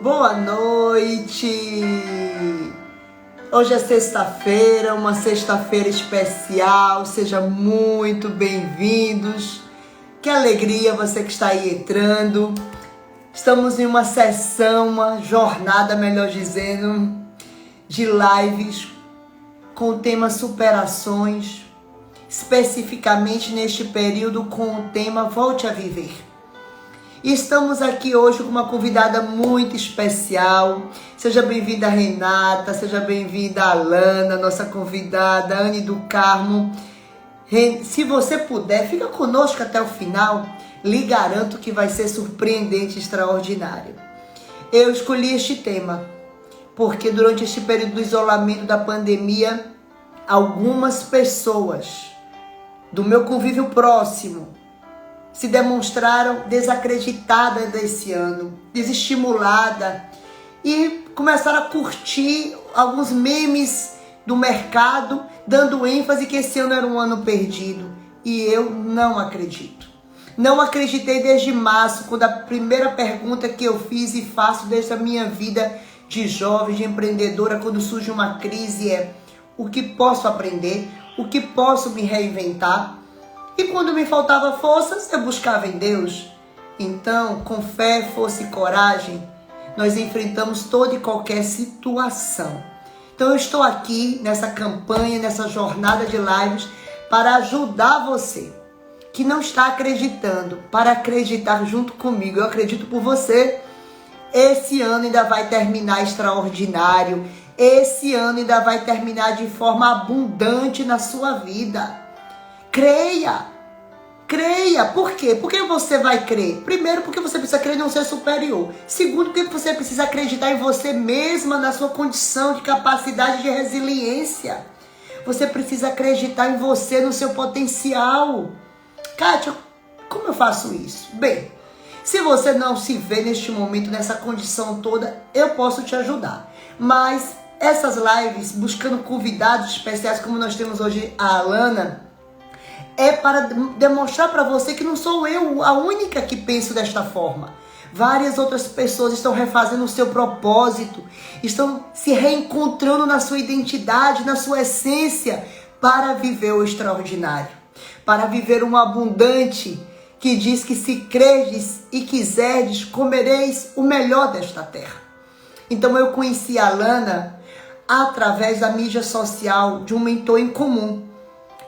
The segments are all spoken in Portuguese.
Boa noite! Hoje é sexta-feira, uma sexta-feira especial. Sejam muito bem-vindos. Que alegria você que está aí entrando. Estamos em uma sessão, uma jornada, melhor dizendo, de lives com o tema superações, especificamente neste período com o tema Volte a Viver. E estamos aqui hoje com uma convidada muito especial. Seja bem-vinda, Renata, seja bem-vinda, Alana, nossa convidada, Anne do Carmo. Se você puder, fica conosco até o final. Lhe garanto que vai ser surpreendente e extraordinário. Eu escolhi este tema porque durante este período do isolamento da pandemia, algumas pessoas do meu convívio próximo se demonstraram desacreditadas desse ano, desestimuladas e começaram a curtir alguns memes do mercado, dando ênfase que esse ano era um ano perdido. E eu não acredito. Não acreditei desde março, quando a primeira pergunta que eu fiz e faço desde a minha vida de jovem, de empreendedora, quando surge uma crise é: o que posso aprender? O que posso me reinventar? E quando me faltava forças, eu buscava em Deus. Então, com fé, força e coragem, nós enfrentamos toda e qualquer situação. Então, eu estou aqui nessa campanha, nessa jornada de lives, para ajudar você que não está acreditando, para acreditar junto comigo. Eu acredito por você. Esse ano ainda vai terminar extraordinário. Esse ano ainda vai terminar de forma abundante na sua vida. Creia, creia. Por quê? Por que você vai crer? Primeiro, porque você precisa crer em um ser superior. Segundo, porque você precisa acreditar em você mesma, na sua condição de capacidade de resiliência. Você precisa acreditar em você, no seu potencial. Kátia, como eu faço isso? Bem, se você não se vê neste momento, nessa condição toda, eu posso te ajudar. Mas essas lives, buscando convidados especiais, como nós temos hoje a Alana, é para demonstrar para você que não sou eu a única que penso desta forma. Várias outras pessoas estão refazendo o seu propósito, estão se reencontrando na sua identidade, na sua essência, para viver o extraordinário, para viver um abundante que diz que se credes e quiserdes, comereis o melhor desta terra. Então eu conheci a Alana através da mídia social, de um mentor em comum.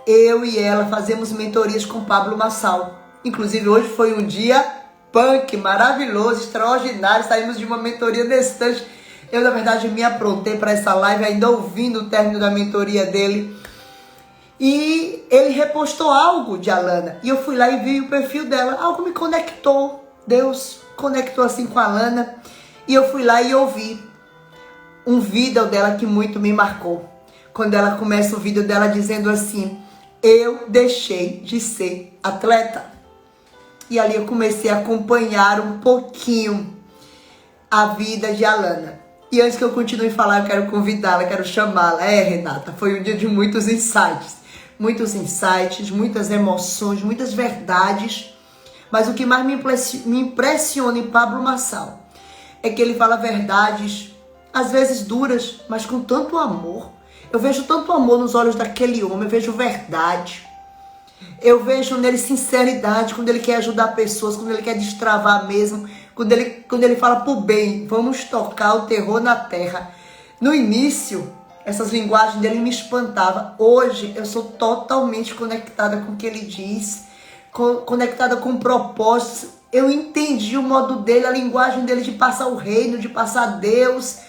Eu e ela fazemos mentorias com Pablo Marçal. Inclusive hoje foi um dia punk, maravilhoso, extraordinário. Saímos de uma mentoria desse instante. Eu, na verdade, me aprontei para essa live, ainda ouvindo o término da mentoria dele. E ele repostou algo de Alana. E eu fui lá e vi o perfil dela. Algo me conectou. Deus conectou assim com a Alana. E eu fui lá e ouvi um vídeo dela que muito me marcou. Quando ela começa o vídeo dela dizendo assim: eu deixei de ser atleta. E ali eu comecei a acompanhar um pouquinho a vida de Alana. E antes que eu continue a falar, eu quero convidá-la, quero chamá-la. Renata, foi um dia de muitos insights, muitas emoções, muitas verdades. Mas o que mais me impressiona em Pablo Marçal é que ele fala verdades, às vezes duras, mas com tanto amor. Eu vejo tanto amor nos olhos daquele homem, eu vejo verdade. Eu vejo nele sinceridade, quando ele quer ajudar pessoas, quando ele quer destravar mesmo, quando ele fala pro bem, vamos tocar o terror na terra. No início, essas linguagens dele me espantavam. Hoje, eu sou totalmente conectada com o que ele diz, conectada com o propósito. Eu entendi o modo dele, a linguagem dele de passar o reino, de passar Deus.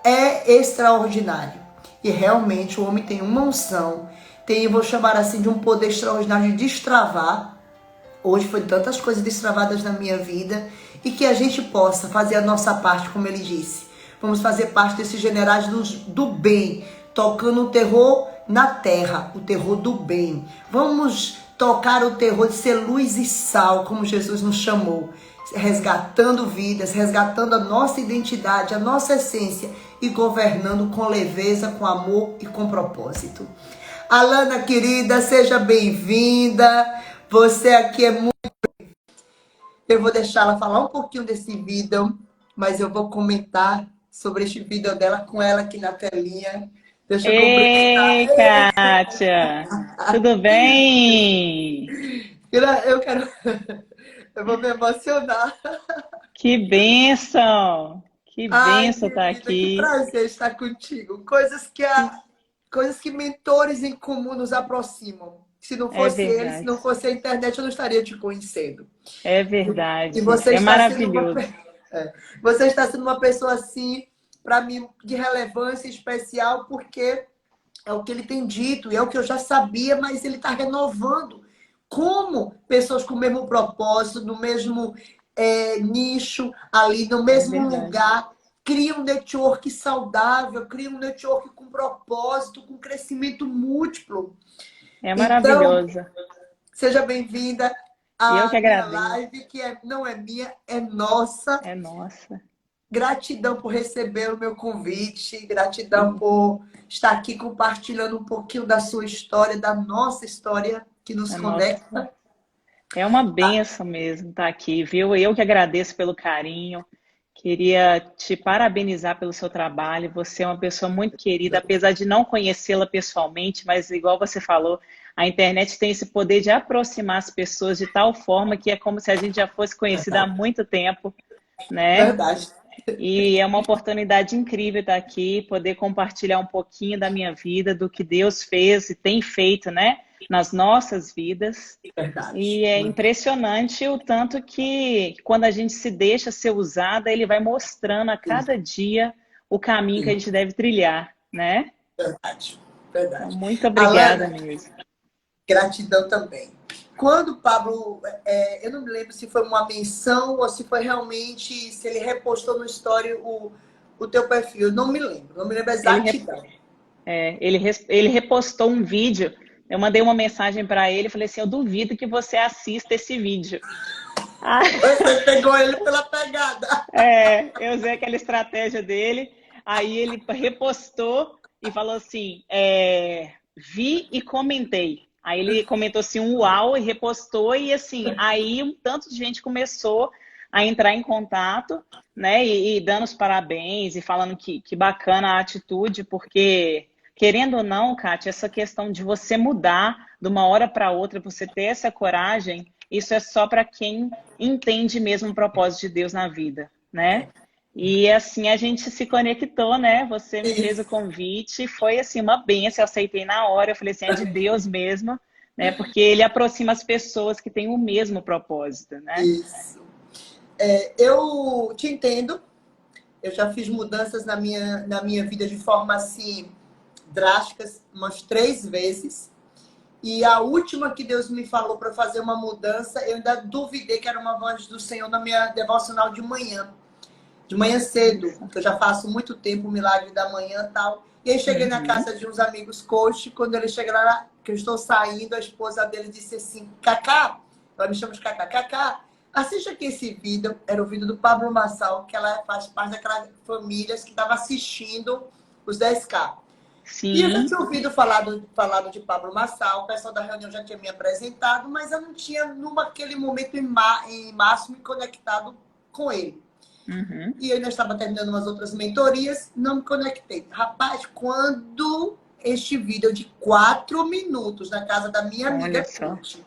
É extraordinário. E realmente o homem tem uma unção, tem, vou chamar assim, de um poder extraordinário de destravar. Hoje foi tantas coisas destravadas na minha vida, e que a gente possa fazer a nossa parte, como ele disse. Vamos fazer parte desses generais do bem, tocando o terror na terra, o terror do bem. Vamos tocar o terror de ser luz e sal, como Jesus nos chamou, resgatando vidas, resgatando a nossa identidade, a nossa essência, e governando com leveza, com amor e com propósito. Alana, querida, seja bem-vinda. Você aqui é muito... Eu vou deixar ela falar um pouquinho desse vídeo mas eu vou comentar sobre este vídeo dela com ela aqui na telinha. Deixa eu cumprimentar. Ei, Kátia! Tudo bem? Eu quero. Eu vou me emocionar. Que bênção! Que Ai, bênção estar querida, que aqui. prazer estar contigo. Coisas que mentores em comum nos aproximam. Se não É fosse eles, se verdade, não fosse a internet, eu não estaria te conhecendo. é E verdade. você É está sendo maravilhoso. você está sendo uma pessoa assim, para mim, de relevância especial, porque é o que ele tem dito, e é o que eu já sabia, mas ele está renovando. Como pessoas com o mesmo propósito, no mesmo nicho, ali, no É mesmo verdade. lugar, criam um network saudável, criam um network com propósito, com crescimento múltiplo. É Então, maravilhoso. seja bem-vinda Eu que à minha agradeço. live, que não é minha, é nossa. É nossa. Gratidão por receber o meu convite, gratidão Que por estar aqui compartilhando um pouquinho da sua história, da nossa história que nos é nossa. conecta. É uma benção mesmo estar aqui, viu? Eu que agradeço pelo carinho. Queria te parabenizar pelo seu trabalho. Você é uma pessoa muito querida, apesar de não conhecê-la pessoalmente, mas igual você falou, a internet tem esse poder de aproximar as pessoas de tal forma que é como se a gente já fosse conhecida há Verdade. muito tempo, né? Verdade. E é uma oportunidade incrível estar aqui, poder compartilhar um pouquinho da minha vida, do que Deus fez e tem feito, né? Nas nossas vidas. Verdade. E é Muito impressionante o tanto que, quando a gente se deixa ser usada, ele vai mostrando a cada dia o caminho que a gente deve trilhar, né? verdade. Então, Verdade. muito obrigada Alana, mesmo. gratidão também. Quando o Pablo, eu não me lembro se foi uma menção ou se foi realmente, se ele repostou no story o teu perfil. Eu não me lembro a Ele, re- exatidão. ele repostou um vídeo, eu mandei uma mensagem para ele, falei assim, eu duvido que você assista esse vídeo. Ah, Você pegou ele pela pegada. eu usei aquela estratégia dele, aí ele repostou e falou assim, vi e comentei. Aí ele comentou assim, um uau, e repostou, e assim, aí um tanto de gente começou a entrar em contato, né, e dando os parabéns, e falando que bacana a atitude, porque, querendo ou não, Kátia, essa questão de você mudar de uma hora para outra, você ter essa coragem, isso é só para quem entende mesmo o propósito de Deus na vida, né? E assim a gente se conectou, né? Você me fez o Isso, convite, foi assim uma benção, eu aceitei na hora, eu falei assim, é de Deus mesmo, né? Porque ele aproxima as pessoas que têm o mesmo propósito, né? isso. Eu te entendo. Eu já fiz mudanças na minha vida de forma assim drásticas umas 3 vezes. E a última que Deus me falou para fazer uma mudança, eu ainda duvidei que era uma voz do Senhor na minha devocional de manhã cedo, Isso. que eu já faço muito tempo o milagre da manhã e tal. E aí cheguei na Uhum. casa de uns amigos coach, quando ele chega lá, que eu estou saindo, a esposa dele disse assim, Cacá, ela me chama de Cacá, Cacá, assiste aqui esse vídeo, era o vídeo do Pablo Marçal, que ela faz parte daquelas famílias que estava assistindo os 10K. E eu já Sim, tinha ouvido falado de Pablo Marçal, o pessoal da reunião já tinha me apresentado, mas eu não tinha, naquele momento, em máximo, me conectado com ele. uhum. E eu ainda estava terminando umas outras mentorias, não me conectei. Rapaz, quando este vídeo de 4 minutos na casa da minha Olha amiga só. Kurt,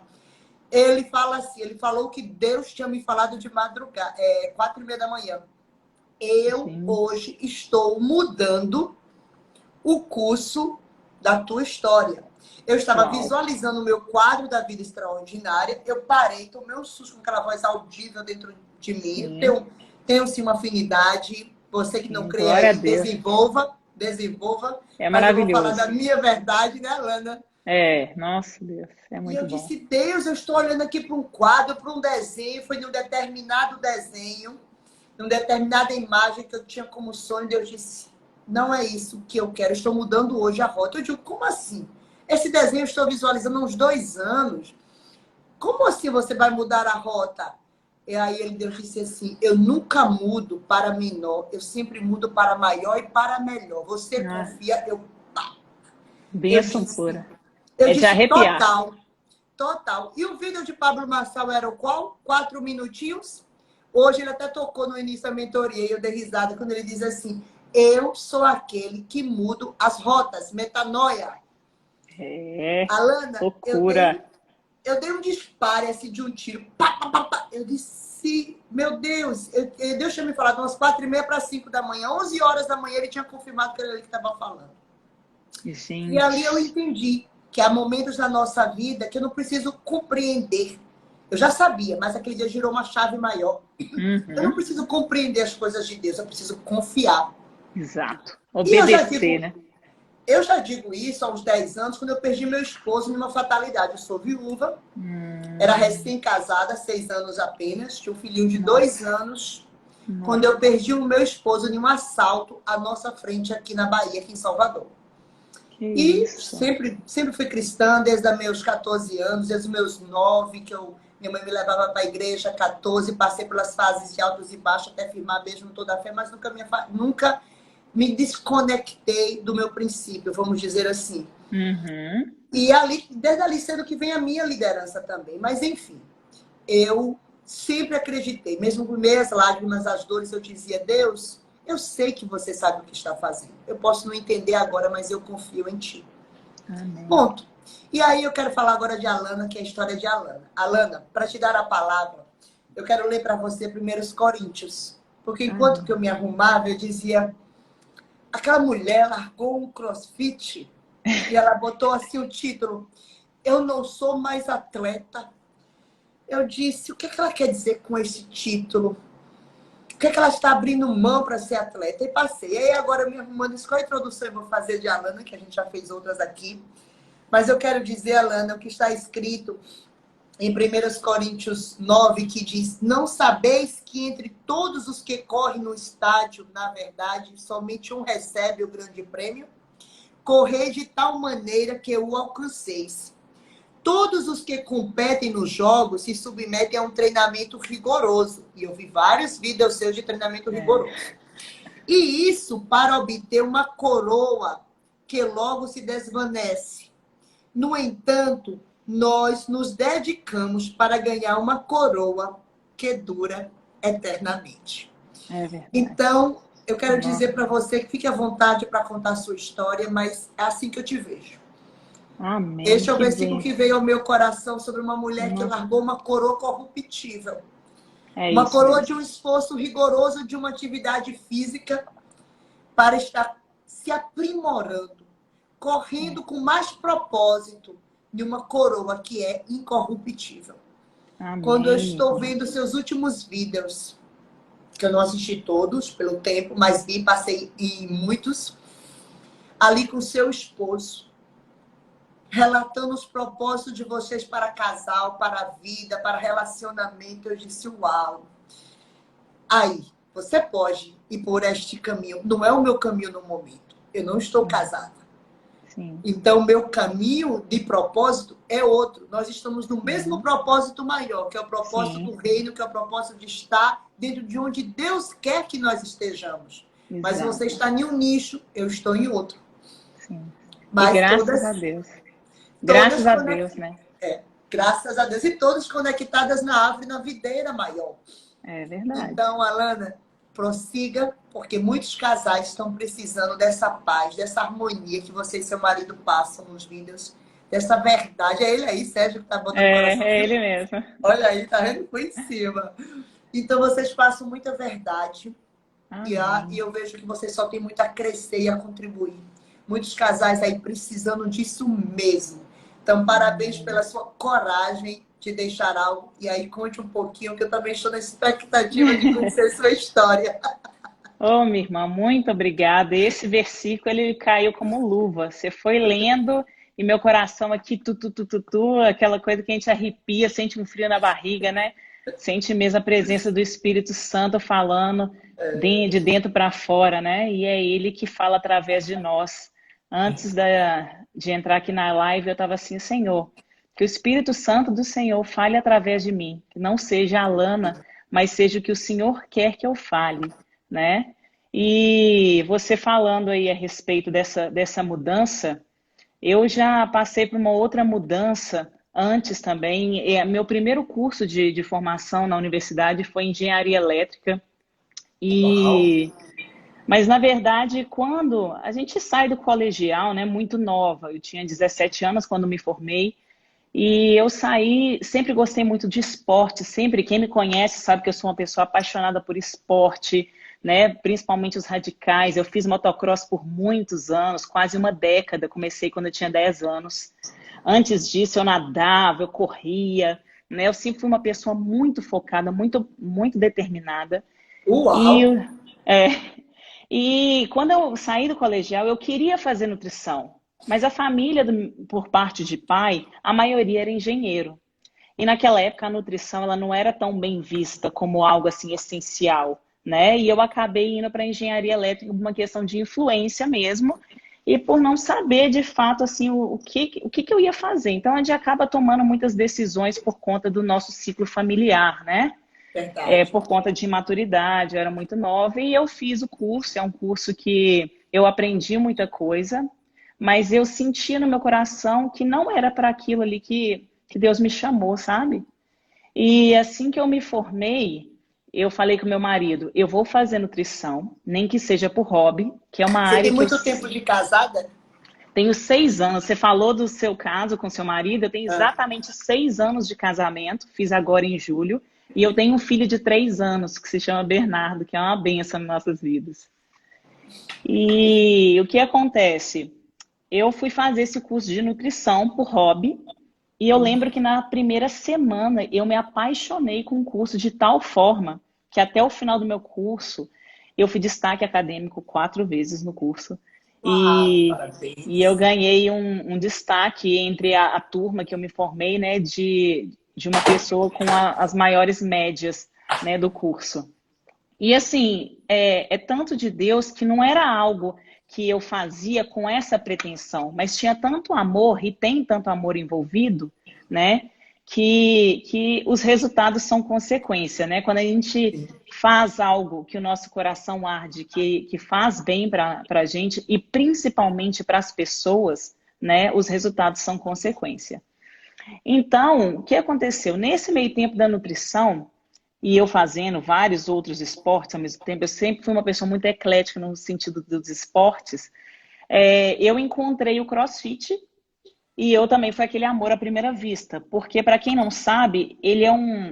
ele fala assim, ele falou que Deus tinha me falado de madrugada, 4:30 da manhã. Eu Gente, hoje estou mudando o curso da tua história. Eu estava uau. visualizando o meu quadro da vida extraordinária. Eu parei, tomei um susto com aquela voz audível dentro de mim. Sim, Tenho sim uma afinidade. Você que não sim. crê Glória a aí, Deus. desenvolva. É Mas eu vou falar da maravilhoso. minha verdade, né, Alana? Nossa Deus, é E muito eu bom. disse, Deus, eu estou olhando aqui para um quadro, para um desenho. Foi num determinado desenho, numa determinada imagem que eu tinha como sonho. Deus disse, não é isso que eu quero. Eu estou mudando hoje a rota. Eu digo, como assim? Esse desenho eu estou visualizando há uns 2 anos. Como assim você vai mudar a rota? E aí Deus disse assim, eu nunca mudo para menor. Eu sempre mudo para maior e para melhor. Você Ah, confia? Eu bênção disse, pura. eu É de disse arrepiar. total. Total. E o vídeo de Pablo Marçal era o qual? 4 minutinhos? Hoje ele até tocou no início da mentoria e eu dei risada quando ele diz assim: eu sou aquele que mudo as rotas, metanoia. É, Alana, loucura. eu dei um disparo assim de um tiro. Pá, pá, pá, pá. Eu disse, meu Deus, Deus tinha me falado umas 4h30 para 5 da manhã, 11 horas da manhã ele tinha confirmado que era ele que estava falando. E ali eu Gente. entendi que há momentos na nossa vida que eu não preciso compreender. Eu já sabia, mas aquele dia girou uma chave maior. Eu não Uhum. preciso compreender as coisas de Deus, eu preciso confiar. Exato. E Obedecer, né? eu já digo isso há uns 10 anos, quando eu perdi meu esposo numa fatalidade. Eu sou viúva, era Hum, recém-casada, 6 anos apenas, tinha um filhinho de 2 nossa, anos, quando nossa. eu perdi o meu esposo em um assalto à nossa frente aqui na Bahia, aqui em Salvador. Que E isso. sempre fui cristã, desde os meus 14 anos, desde os meus 9, minha mãe me levava para a igreja, 14, passei pelas fases de altos e baixos até firmar mesmo toda a fé, mas nunca me desconectei do meu princípio, vamos dizer assim. Uhum. E ali, desde ali sendo que vem a minha liderança também. Mas enfim, eu sempre acreditei, mesmo com meias lágrimas, as dores, eu dizia: Deus, eu sei que você sabe o que está fazendo. Eu posso não entender agora, mas eu confio em ti. Amém. Ponto. E aí eu quero falar agora de Alana, que é a história de Alana. Alana, para te dar a palavra, eu quero ler para você 1 Coríntios. Porque enquanto que Amém. eu me arrumava, eu dizia: aquela mulher largou um crossfit e ela botou assim o título: eu não sou mais atleta. Eu disse: o que é que ela quer dizer com esse título? O que é que ela está abrindo mão para ser atleta? E passei. E aí agora eu me arrumando, isso qual a introdução eu vou fazer de Alana, que a gente já fez outras aqui. Mas eu quero dizer, Alana, o que está escrito em 1 Coríntios 9, que diz: não sabeis que entre todos os que correm no estádio, na verdade, somente um recebe o grande prêmio? Correi de tal maneira que o alcanceis. Todos os que competem nos jogos se submetem a um treinamento rigoroso. E eu vi vários vídeos seus de treinamento É, rigoroso. E isso para obter uma coroa que logo se desvanece. No entanto, nós nos dedicamos para ganhar uma coroa que dura eternamente. é verdade. Então, eu quero Nossa. dizer para você que fique à vontade para contar a sua história, mas é assim que eu te vejo. Amém. Este é o Que versículo que bênção. veio ao meu coração sobre uma mulher que Nossa. largou uma coroa corruptível. É Uma isso coroa de mesmo. um esforço rigoroso de uma atividade física para estar se aprimorando, É. correndo com mais propósito de uma coroa que é incorruptível. Quando eu Amém, minha estou irmã. vendo seus últimos vídeos, que eu não assisti todos pelo tempo, mas vi, passei em muitos, ali com seu esposo, relatando os propósitos de vocês para casal, para a vida, para relacionamento, eu disse: uau. Aí, você pode ir por este caminho. Não é o meu caminho no momento. Eu não estou É, casada. sim, Então, meu caminho de propósito é outro. Nós estamos no mesmo sim, propósito maior, que é o propósito do sim, reino, que é o propósito de estar dentro de onde Deus quer que nós estejamos. Mas você exato, está em um nicho, eu estou em outro. sim. E Mas todas, graças todas a Deus, conectadas. né? É, graças a Deus. E todas conectadas na árvore, na videira maior. É verdade. Então, Alana, prossiga, porque muitos casais estão precisando dessa paz, dessa harmonia que você e seu marido passam nos vídeos, dessa verdade. É ele aí, Sérgio, que está botando o É coraçãozinho. ele mesmo. Olha aí, tá vendo? Foi em cima. Então, vocês passam muita verdade e Amém. eu vejo que vocês só têm muito a crescer e a contribuir. Muitos casais aí precisando disso mesmo. Então, parabéns Amém. pela sua coragem de deixar algo. E aí, conte um pouquinho, que eu também estou na expectativa de conhecer sua história. Ô, minha irmã, muito obrigada. Esse versículo, ele caiu como luva. Você foi lendo e meu coração aqui, aquela coisa que a gente arrepia, sente um frio na barriga, né? Sente mesmo a presença do Espírito Santo falando de dentro para fora, né? E é ele que fala através de nós. Antes de entrar aqui na live, eu estava assim: Senhor, que o Espírito Santo do Senhor fale através de mim, que não seja a Lana, mas seja o que o Senhor quer que eu fale, né? E você falando aí a respeito dessa mudança, eu já passei por uma outra mudança antes também. Meu primeiro curso de formação na universidade foi engenharia elétrica. Uau! Mas, na verdade, quando a gente sai do colegial, né, muito nova, eu tinha 17 anos quando me formei, e eu saí, sempre gostei muito de esporte, sempre, quem me conhece sabe que eu sou uma pessoa apaixonada por esporte, né, principalmente os radicais. Eu fiz motocross por muitos anos, quase uma década, comecei quando eu tinha 10 anos. Antes disso, eu nadava, eu corria, né, eu sempre fui uma pessoa muito focada, muito determinada. Uau! E, é, e quando eu saí do colegial, eu queria fazer nutrição, mas a família, por parte de pai, a maioria era engenheiro. E naquela época a nutrição ela não era tão bem vista como algo assim essencial, né? E eu acabei indo para engenharia elétrica por uma questão de influência mesmo, e por não saber de fato assim o que eu ia fazer. Então a gente acaba tomando muitas decisões por conta do nosso ciclo familiar, né? Verdade. Por conta de imaturidade, eu era muito nova e eu fiz o curso. É um curso que eu aprendi muita coisa, mas eu sentia no meu coração que não era para aquilo ali que Deus me chamou, sabe? E assim que eu me formei, eu falei com meu marido, eu vou fazer nutrição, nem que seja por hobby, que é uma Você área tem que eu muito tempo de casada? tenho 6 anos. Você falou do seu caso com seu marido. Eu tenho Ah, exatamente 6 anos de casamento. Fiz agora em julho. E eu tenho um filho de 3 anos que se chama Bernardo, que é uma bênção nas nossas vidas. E o que acontece? Eu fui fazer esse curso de nutrição por hobby. E eu lembro que na primeira semana eu me apaixonei com o curso de tal forma que até o final do meu curso eu fui destaque acadêmico 4 vezes no curso. uau, E eu parabéns. ganhei um destaque entre a turma que eu me formei, né, de uma pessoa com as maiores médias, né, do curso. E assim, é tanto de Deus que não era algo que eu fazia com essa pretensão, mas tinha tanto amor e tem tanto amor envolvido, né? Que os resultados são consequência, né? Quando a gente faz algo que o nosso coração arde, que faz bem para a gente e principalmente para as pessoas, né? Os resultados são consequência. Então, o que aconteceu? Nesse meio tempo da nutrição, e eu fazendo vários outros esportes ao mesmo tempo, eu sempre fui uma pessoa muito eclética no sentido dos esportes. Eu encontrei o CrossFit e eu também foi aquele amor à primeira vista, porque para quem não sabe,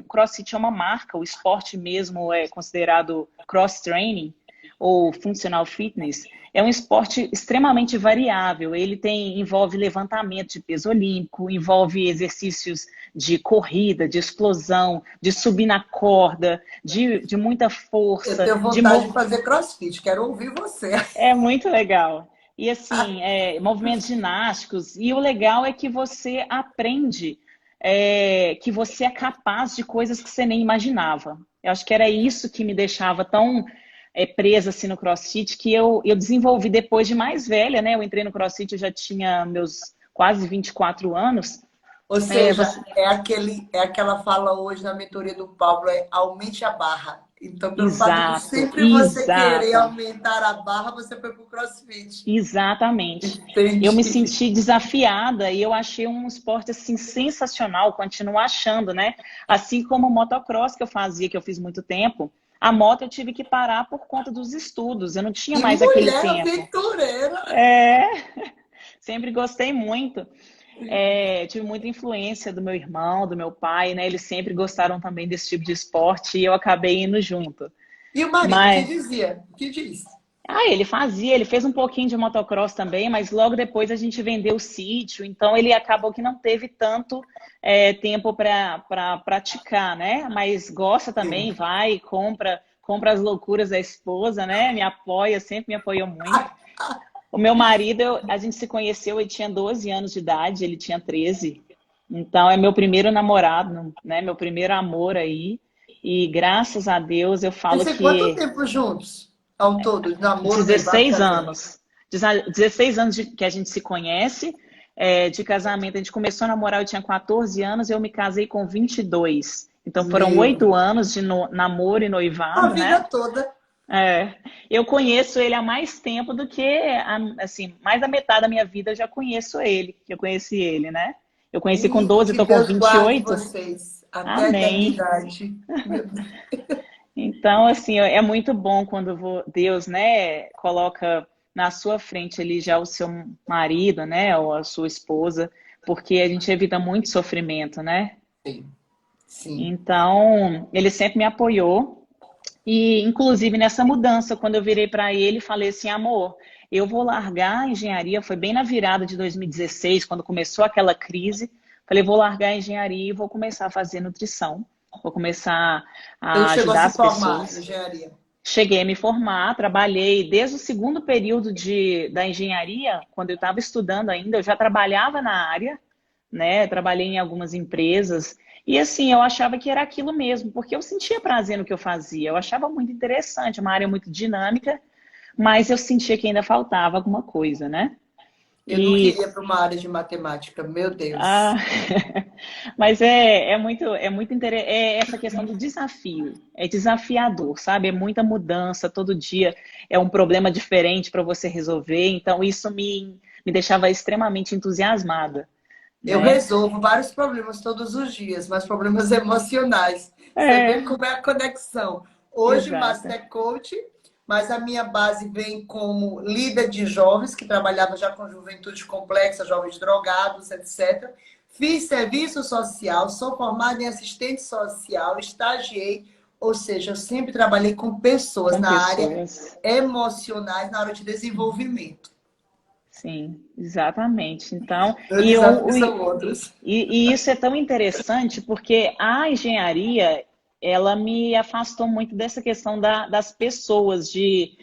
CrossFit é uma marca, o esporte mesmo é considerado cross training ou functional fitness. É um esporte extremamente variável. Ele envolve levantamento de peso olímpico, envolve exercícios de corrida, de explosão, de subir na corda, de muita Eu força, tenho vontade de fazer CrossFit, quero ouvir você. é muito legal. E assim, movimentos ginásticos. E o legal é que você aprende que você é capaz de coisas que você nem imaginava. Eu acho que era isso que me deixava tão presa assim no CrossFit, que eu desenvolvi depois de mais velha, né? Eu entrei no CrossFit, eu já tinha meus quase 24 anos. Ou É, seja, você... é aquela fala hoje na mentoria do Pablo, é aumente a barra. Então, pelo fato de Exato, sempre você querer exato. aumentar a barra, você foi pro CrossFit. Exatamente. Eu me Entendi. senti desafiada e eu achei um esporte assim sensacional, continuo achando, né? Assim como o motocross que eu fazia, que eu fiz muito tempo, a moto eu tive que parar por conta dos estudos, eu não tinha Que mais aquele mulher tempo. aventureira! É, sempre gostei muito. Tive muita influência do meu irmão, do meu pai, né? Eles sempre gostaram também desse tipo de esporte e eu acabei indo junto. E o marido, que Mas dizia? Que diz? ele fez um pouquinho de motocross também, mas logo depois a gente vendeu o sítio, então ele acabou que não teve tanto tempo para praticar, né? Mas gosta também, Sim. vai, compra as loucuras da esposa, né? Me apoia, sempre me apoiou muito. O meu marido, a gente se conheceu, ele tinha 12 anos de idade, ele tinha 13. Então é meu primeiro namorado, né? Meu primeiro amor aí. E graças a Deus eu Vocês falo têm quanto que tempo juntos? Ao todo? De namoro, noivado, 16 casamento? anos. 16 anos que a gente se conhece, de casamento. A gente começou a namorar, eu tinha 14 anos, eu me casei com 22. Então foram Meu 8 Deus. anos de namoro e A noivado, vida né? toda. Eu conheço ele há mais tempo do que, assim, mais da metade da minha vida eu já conheço ele, que eu conheci ele, né? Eu conheci com E 12, que estou com Deus guarde 28. vocês até a Amém. eternidade. Meu Deus. Então, assim, é muito bom quando Deus, né, coloca na sua frente ali já o seu marido, né, ou a sua esposa, porque a gente evita muito sofrimento, né? Sim, sim. Então, ele sempre me apoiou. E, inclusive, nessa mudança, quando eu virei para ele, falei assim, amor, eu vou largar a engenharia, foi bem na virada de 2016, quando começou aquela crise, falei, vou largar a engenharia e vou começar a fazer nutrição, vou começar Você não a chegou a ajudar se as formar em pessoas. engenharia? Cheguei a me formar, trabalhei desde o segundo período da engenharia, quando eu estava estudando ainda, eu já trabalhava na área, né? Trabalhei em algumas empresas. E assim, eu achava que era aquilo mesmo, porque eu sentia prazer no que eu fazia. Eu achava muito interessante, uma área muito dinâmica, mas eu sentia que ainda faltava alguma coisa, né? Eu não E queria para uma área de matemática, meu ah, Deus. mas é muito interessante, é essa questão do desafio, é desafiador, sabe? É muita mudança, todo dia é um problema diferente para você resolver, então isso me deixava extremamente entusiasmada, Eu né? resolvo vários problemas todos os dias, mas problemas emocionais. Você vê É, como é a conexão. Hoje, exato. Master Coach, mas a minha base vem como líder de jovens, que trabalhava já com juventude complexa, jovens drogados, etc. Fiz serviço social, sou formada em assistente social, estagiei, ou seja, eu sempre trabalhei com pessoas Com na área pessoas. emocionais, na área de desenvolvimento. Sim, exatamente. Então, Meus desafios são outros. e isso é tão interessante porque a engenharia, ela me afastou muito dessa questão das pessoas, de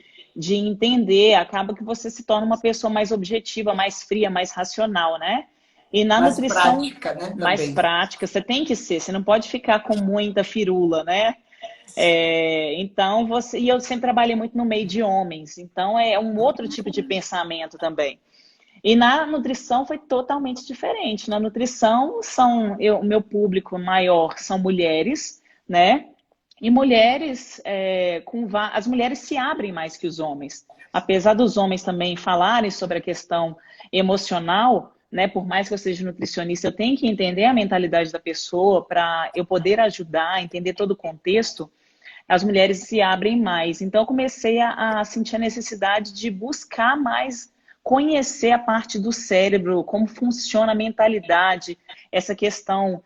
entender, acaba que você se torna uma pessoa mais objetiva, mais fria, mais racional, né? E na Mais nutrição, prática, né, mais também. prática, você tem que ser, você não pode ficar com muita firula, né? Então, e eu sempre trabalhei muito no meio de homens, então é um outro tipo de pensamento também. E na nutrição foi totalmente diferente. Na nutrição, o meu público maior são mulheres, né? E mulheres, as mulheres se abrem mais que os homens. Apesar dos homens também falarem sobre a questão emocional, né? Por mais que eu seja nutricionista, eu tenho que entender a mentalidade da pessoa para eu poder ajudar, entender todo o contexto. As mulheres se abrem mais. Então, eu comecei a sentir a necessidade de buscar mais conhecer a parte do cérebro, como funciona a mentalidade, essa questão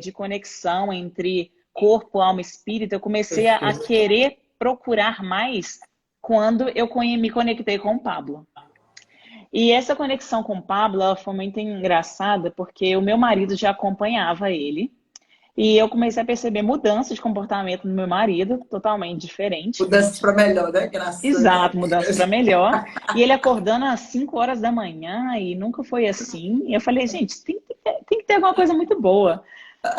de conexão entre corpo, alma e espírito. Eu comecei a Perfeito. querer procurar mais quando eu me conectei com o Pablo. E essa conexão com o Pablo, ela foi muito engraçada, porque o meu marido já acompanhava ele, e eu comecei a perceber mudança de comportamento no meu marido, totalmente diferente. Mudanças para melhor, né? Graças a Exato, mudança Deus. para melhor. E ele acordando às 5 horas da manhã e nunca foi assim. E eu falei, gente, tem que ter alguma coisa muito boa.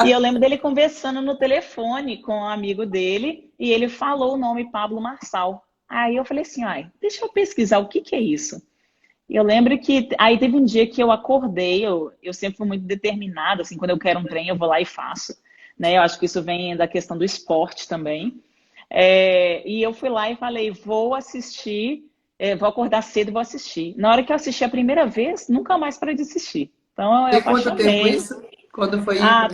E eu lembro dele conversando no telefone com um amigo dele e ele falou o nome Pablo Marçal. Aí eu falei assim, ai, deixa eu pesquisar o que que é isso. E eu lembro que aí teve um dia que eu acordei, eu sempre fui muito determinada, assim, quando eu quero um trem eu vou lá e faço. Né? Eu acho que isso vem da questão do esporte também. E eu fui lá e falei, vou assistir, vou acordar cedo e vou assistir. Na hora que eu assisti a primeira vez, nunca mais parei de assistir. Então eu Tem quanto tempo apaixonei. isso? Quando foi? Ah,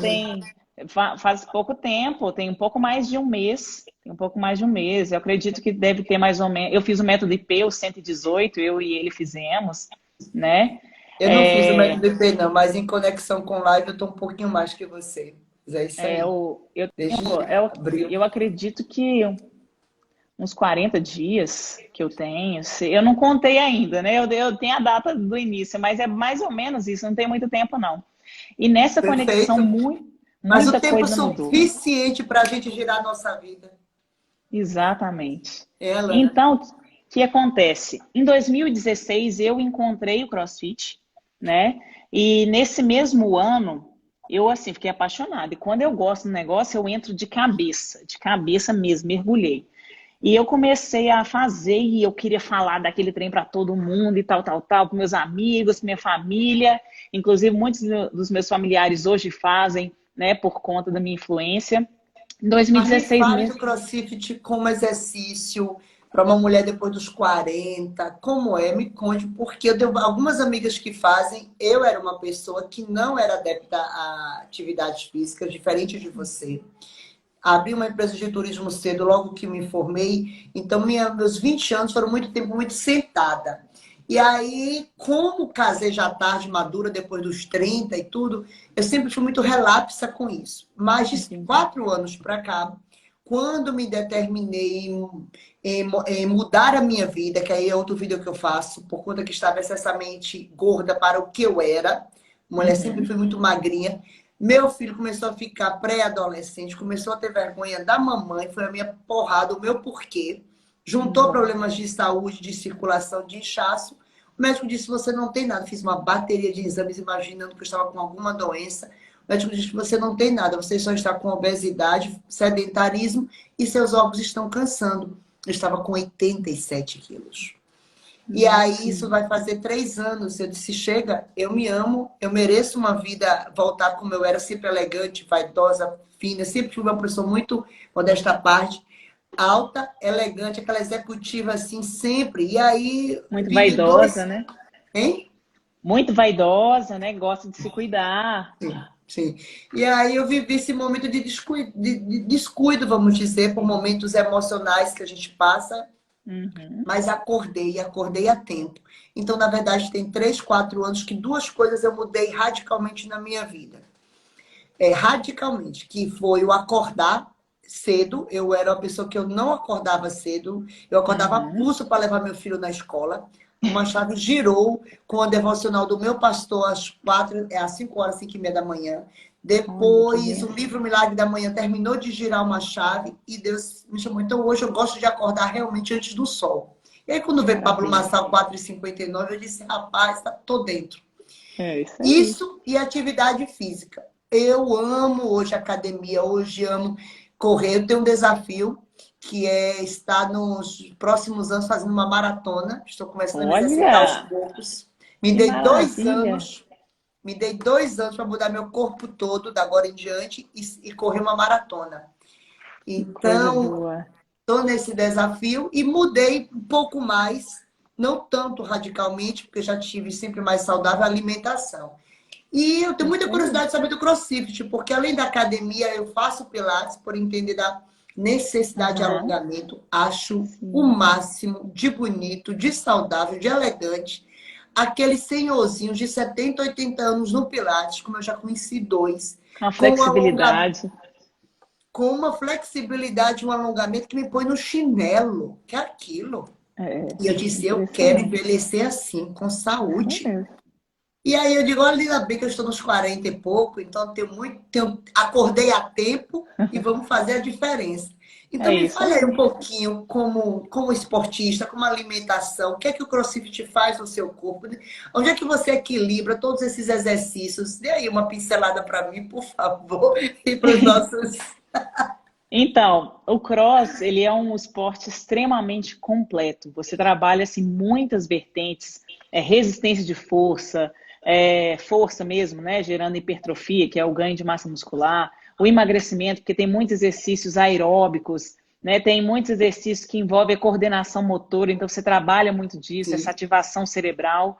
faz pouco tempo, tem um pouco mais de um mês. Tem um pouco mais de um mês. Eu acredito que deve ter mais ou menos. Eu fiz o método IP, o 118, eu e ele fizemos, né? Eu não fiz o método IP, não, mas em conexão com live eu estou um pouquinho mais que você. Mas é isso É, aí. Desde abril. eu acredito que uns 40 dias que eu tenho. Eu não contei ainda, né? Eu tenho a data do início, mas é mais ou menos isso, não tem muito tempo, não. E nessa conexão, Perfeito. Mas o muita tempo coisa mudou. suficiente para a gente girar a nossa vida. Exatamente. Ela, né? Então, o que acontece? Em 2016, eu encontrei o CrossFit, né? E nesse mesmo ano, eu, assim, fiquei apaixonada. E quando eu gosto do negócio, eu entro de cabeça mesmo, mergulhei. E eu comecei a fazer e eu queria falar daquele trem para todo mundo e tal, tal, tal, para meus amigos, minha família. Inclusive, muitos dos meus familiares hoje fazem, né, por conta da minha influência. Em A gente 2016 fala do mesmo. CrossFit como exercício, para uma mulher depois dos 40, como é? Me conte, porque eu tenho algumas amigas que fazem. Eu era uma pessoa que não era adepta a atividades físicas, diferente de você. Abri uma empresa de turismo cedo, logo que me formei. Então, meus 20 anos foram muito tempo muito sentada. E aí, como casei já tarde, madura, depois dos 30 e tudo, eu sempre fui muito relapsa com isso. Mas de Entendi. 4 anos para cá, quando me determinei em mudar a minha vida, que aí é outro vídeo que eu faço, por conta que estava excessivamente gorda para o que eu era, mulher sempre Uhum. fui muito magrinha, meu filho começou a ficar pré-adolescente, começou a ter vergonha da mamãe, foi a minha porrada, o meu porquê. Juntou problemas de saúde, de circulação, de inchaço. O médico disse: você não tem nada. Fiz uma bateria de exames imaginando que eu estava com alguma doença. O médico disse que você não tem nada, você só está com obesidade, sedentarismo e seus órgãos estão cansando. Eu estava com 87 quilos. E aí, Nossa. isso vai fazer 3 anos. Eu disse: chega, eu me amo, eu mereço uma vida, voltar como eu era, sempre elegante, vaidosa, fina. Sempre fui uma pessoa muito, modesta à parte, alta, elegante, aquela executiva assim, sempre. E aí, Muito vivi vaidosa, dois. né? Hein? Muito vaidosa, né? Gosta de se cuidar. Sim, sim. E aí eu vivi esse momento de descuido, vamos dizer, por momentos emocionais que a gente passa, Uhum. mas acordei a tempo. Então, na verdade, tem 3, 4 anos que duas coisas eu mudei radicalmente na minha vida. Radicalmente, que foi o acordar cedo. Eu era uma pessoa que eu não acordava cedo, eu acordava a Uhum. pulso para levar meu filho na escola. Uma chave girou com a devocional do meu pastor às 5 horas, 5:30 da manhã. Olha que Depois, o benção. livro Milagre da Manhã terminou de girar uma chave e Deus me chamou. Então, hoje eu gosto de acordar realmente antes do sol. E aí, quando veio Pablo Maravilha. Marçal 4:59, eu disse: rapaz, tô dentro. É isso aí. Isso e atividade física. Eu amo hoje academia, hoje amo correr. Eu tenho um desafio que é estar nos próximos anos fazendo uma maratona. Estou começando a me exercitar aos Olha, poucos. Me que dei dois maravilha. anos, me dei 2 anos para mudar meu corpo todo, da agora em diante, e correr uma maratona. Que coisa Então, boa. estou nesse desafio e mudei um pouco mais, não tanto radicalmente, porque já tive sempre mais saudável a alimentação. E eu tenho muita Isso aí. curiosidade de saber do CrossFit, porque além da academia, eu faço Pilates por entender da necessidade de Aham. alongamento. Acho o Sim. máximo de bonito, de saudável, de elegante. Aqueles senhorzinhos de 70, 80 anos no Pilates, como eu já conheci dois, A com um alongamento, flexibilidade. com uma flexibilidade, um alongamento que me põe no chinelo. Que é aquilo? É E eu disse: eu quero impressionante. envelhecer assim, com Isso saúde. mesmo. E aí eu digo: olha, ainda bem que eu estou nos 40 e pouco, então acordei a tempo e vamos fazer a diferença. É Então me isso fale aí um aí. pouquinho como esportista, como alimentação, o que é que o CrossFit faz no seu corpo, né? Onde é que você equilibra todos esses exercícios? Dê aí uma pincelada para mim, por favor, e para os nossos. Então, o cross, ele é um esporte extremamente completo. Você trabalha assim muitas vertentes, resistência de força, força mesmo, né, gerando hipertrofia, que é o ganho de massa muscular, o emagrecimento, porque tem muitos exercícios aeróbicos, né, tem muitos exercícios que envolvem a coordenação motora, então você trabalha muito disso, essa Sim. ativação cerebral.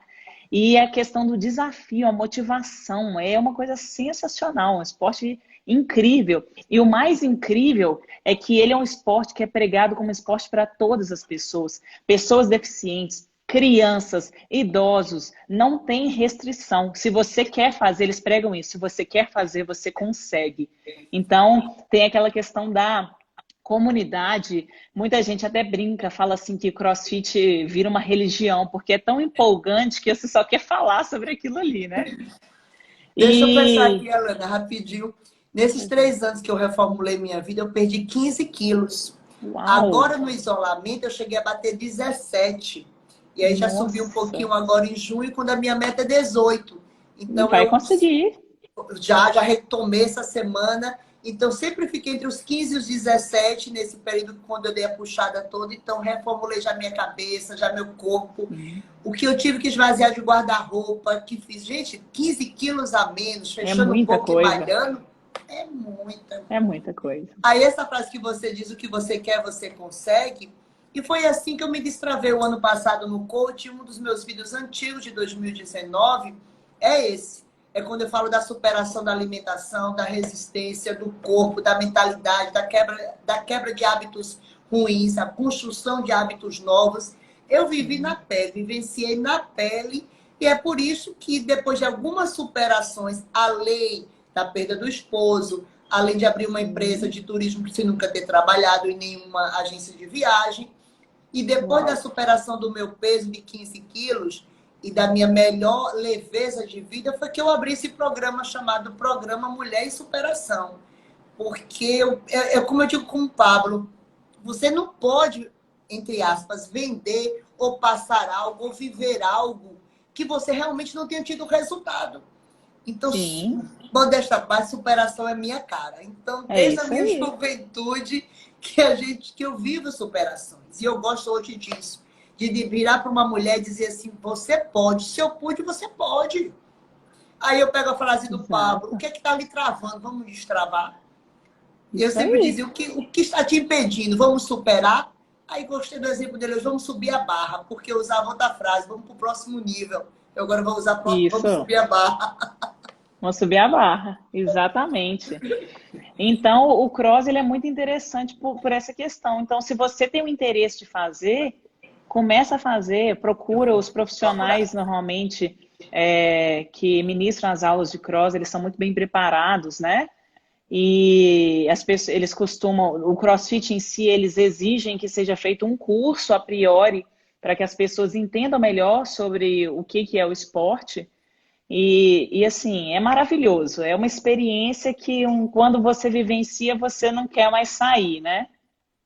E a questão do desafio, a motivação, é uma coisa sensacional, um esporte incrível. E o mais incrível é que ele é um esporte que é pregado como esporte para todas as pessoas. Pessoas deficientes, crianças, idosos, não tem restrição. Se você quer fazer, eles pregam isso, se você quer fazer, você consegue. Então, tem aquela questão da comunidade, muita gente até brinca, fala assim que CrossFit vira uma religião, porque é tão empolgante que você só quer falar sobre aquilo ali, né? Deixa eu pensar E aqui, Alana, rapidinho. Nesses pois é. 3 anos que eu reformulei minha vida, eu perdi 15 quilos. Uau! Agora, no isolamento, eu cheguei a bater 17. E aí já subi um Nossa! pouquinho agora em junho, quando a minha meta é 18. Então, Vai eu conseguir. já retomei essa semana. Então, sempre fiquei entre os 15 e os 17, nesse período quando eu dei a puxada toda. Então, reformulei já minha cabeça, já meu corpo. Sim. O que eu tive que esvaziar de guarda-roupa, que fiz, gente, 15 quilos a menos, É fechando um muita pouco e coisa. malhando, é muita, É muita. muita coisa. Aí essa frase que você diz, o que você quer, você consegue, E foi assim que eu me destravei o ano passado no coach. Um dos meus vídeos antigos de 2019 é esse. É quando eu falo da superação da alimentação, da resistência, do corpo, da mentalidade, da quebra de hábitos ruins, a construção de hábitos novos. Eu vivi na pele, vivenciei na pele, e é por isso que depois de algumas superações, além da perda do esposo, além de abrir uma empresa de turismo sem nunca ter trabalhado em nenhuma agência de viagem, e depois da Uau. superação do meu peso de 15 quilos e da minha melhor leveza de vida, foi que eu abri esse programa chamado Programa Mulher e Superação. Porque, como eu digo com o Pablo, você não pode, entre aspas, vender ou passar algo ou viver algo que você realmente não tenha tido resultado. Então, Sim, modesta parte, superação é minha cara. Então, é desde a isso minha aí. juventude, que eu vivo superações. E eu gosto hoje disso. De virar para uma mulher e dizer assim, você pode. Se eu pude, você pode. Aí eu pego a frase do Pablo, o Exato. que é que está lhe travando? Vamos destravar. E eu Isso sempre aí. dizia, o que está te impedindo? Vamos superar? Aí gostei do exemplo deles, vamos subir a barra, porque eu usava outra frase, vamos para o próximo nível. Eu agora vou usar, vamos Isso. subir a barra. Vamos subir a barra. Exatamente. Então, o cross ele é muito interessante por essa questão. Então, se você tem o interesse de fazer, começa a fazer, procura os profissionais normalmente que ministram as aulas de cross, eles são muito bem preparados, né? E as pessoas, eles costumam, o CrossFit em si, eles exigem que seja feito um curso a priori para que as pessoas entendam melhor sobre o que é o esporte. E assim, é maravilhoso. É uma experiência que quando você vivencia, você não quer mais sair, né?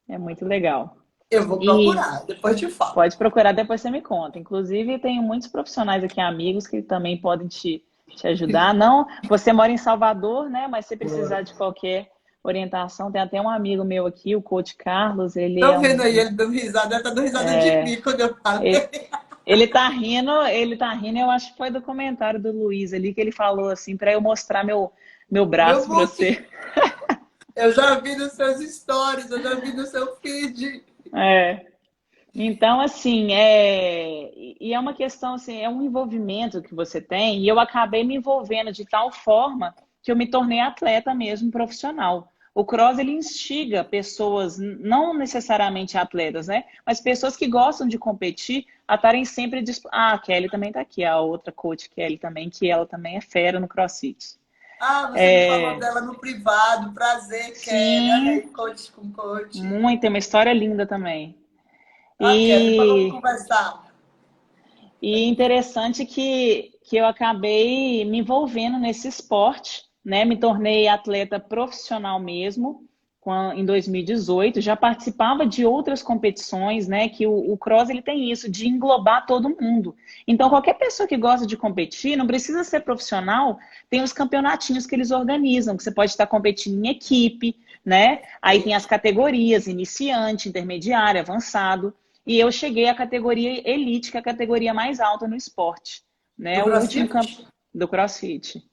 É muito legal. Eu vou E procurar, depois te falo. pode procurar, depois você me conta. Inclusive, tenho muitos profissionais aqui, amigos, que também podem te ajudar. Não, você mora em Salvador, né? Mas se precisar de qualquer orientação, tem até um amigo meu aqui, o Coach Carlos, ele Tô é vendo aí ele dando risada, ele tá dando risada de mim quando eu falo. ele tá rindo, eu acho que foi do comentário do Luiz ali, que ele falou assim, para eu mostrar meu Meu braço para monte, você. eu já vi nos seus stories, eu já vi no seu feed. É. Então, assim, e é uma questão, assim, é um envolvimento que você tem, e eu acabei me envolvendo de tal forma que eu me tornei atleta mesmo profissional. O cross, ele instiga pessoas, não necessariamente atletas, né? Mas pessoas que gostam de competir a estarem sempre... Ah, a Kelly também está aqui, a outra coach Kelly também, que ela também é fera no CrossFit. Ah, você me falou É, dela no privado. Prazer, Kelly. Olha aí, sim, coach com coach. muito, tem uma história linda também. Ah, Kelly, depois vamos E conversar. E interessante que eu acabei me envolvendo nesse esporte, né? Me tornei atleta profissional mesmo em 2018. Já participava de outras competições, né? Que o cross ele tem isso de englobar todo mundo. Então, qualquer pessoa que gosta de competir, não precisa ser profissional, tem os campeonatinhos que eles organizam, que você pode estar competindo em equipe, né? Aí tem as categorias, iniciante, intermediário, avançado. E eu cheguei à categoria elite, que é a categoria mais alta no esporte, Do né? O último CrossFit? do CrossFit.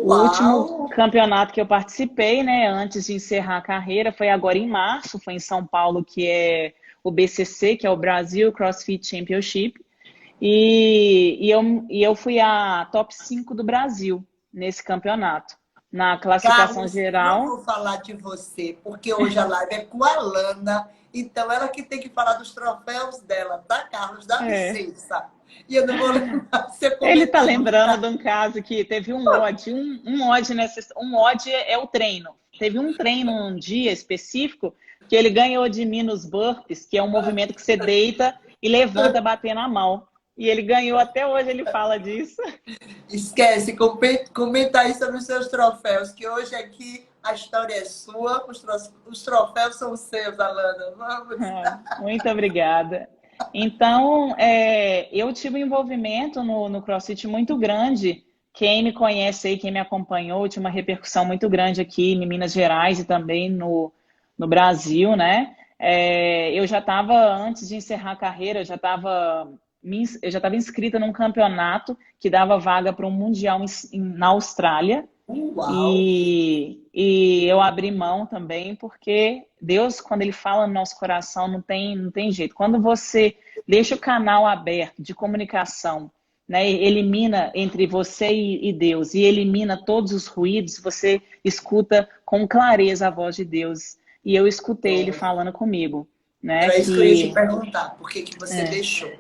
O último Uau! campeonato que eu participei, né, antes de encerrar a carreira, foi agora em março, foi em São Paulo, que é o BCC, que é o Brasil CrossFit Championship. E eu fui a top 5 do Brasil nesse campeonato. Na classificação Carlos, não geral, vou falar de você, porque hoje a live é com a Lana. Então, ela que tem que falar dos troféus dela, tá, Carlos? Dá é, licença. E eu não vou lembrar, você ele tá comentou, não lembrando de tá? um caso que teve um odd é o treino. Teve um treino um dia específico que ele ganhou de mim nos burpees, que é um movimento que você deita e levanta batendo a mão. E ele ganhou até hoje, ele fala disso. Esquece, comenta aí sobre os seus troféus, que hoje aqui a história é sua, os troféus são seus, Alana. Vamos. Muito obrigada. Então, eu tive um envolvimento no CrossFit muito grande. Quem me conhece aí, quem me acompanhou, tinha uma repercussão muito grande aqui em Minas Gerais e também no Brasil, né? Eu já estava, antes de encerrar a carreira, eu já estava inscrita num campeonato que dava vaga para um mundial na Austrália. Uau! e eu abri mão também, porque Deus, quando Ele fala no nosso coração, não tem jeito. Quando você deixa o canal aberto de comunicação, né, elimina entre você e Deus, e elimina todos os ruídos, você escuta com clareza a voz de Deus. E eu escutei Ele falando comigo, né, Era isso que eu ia te que perguntar. Por que que você deixou?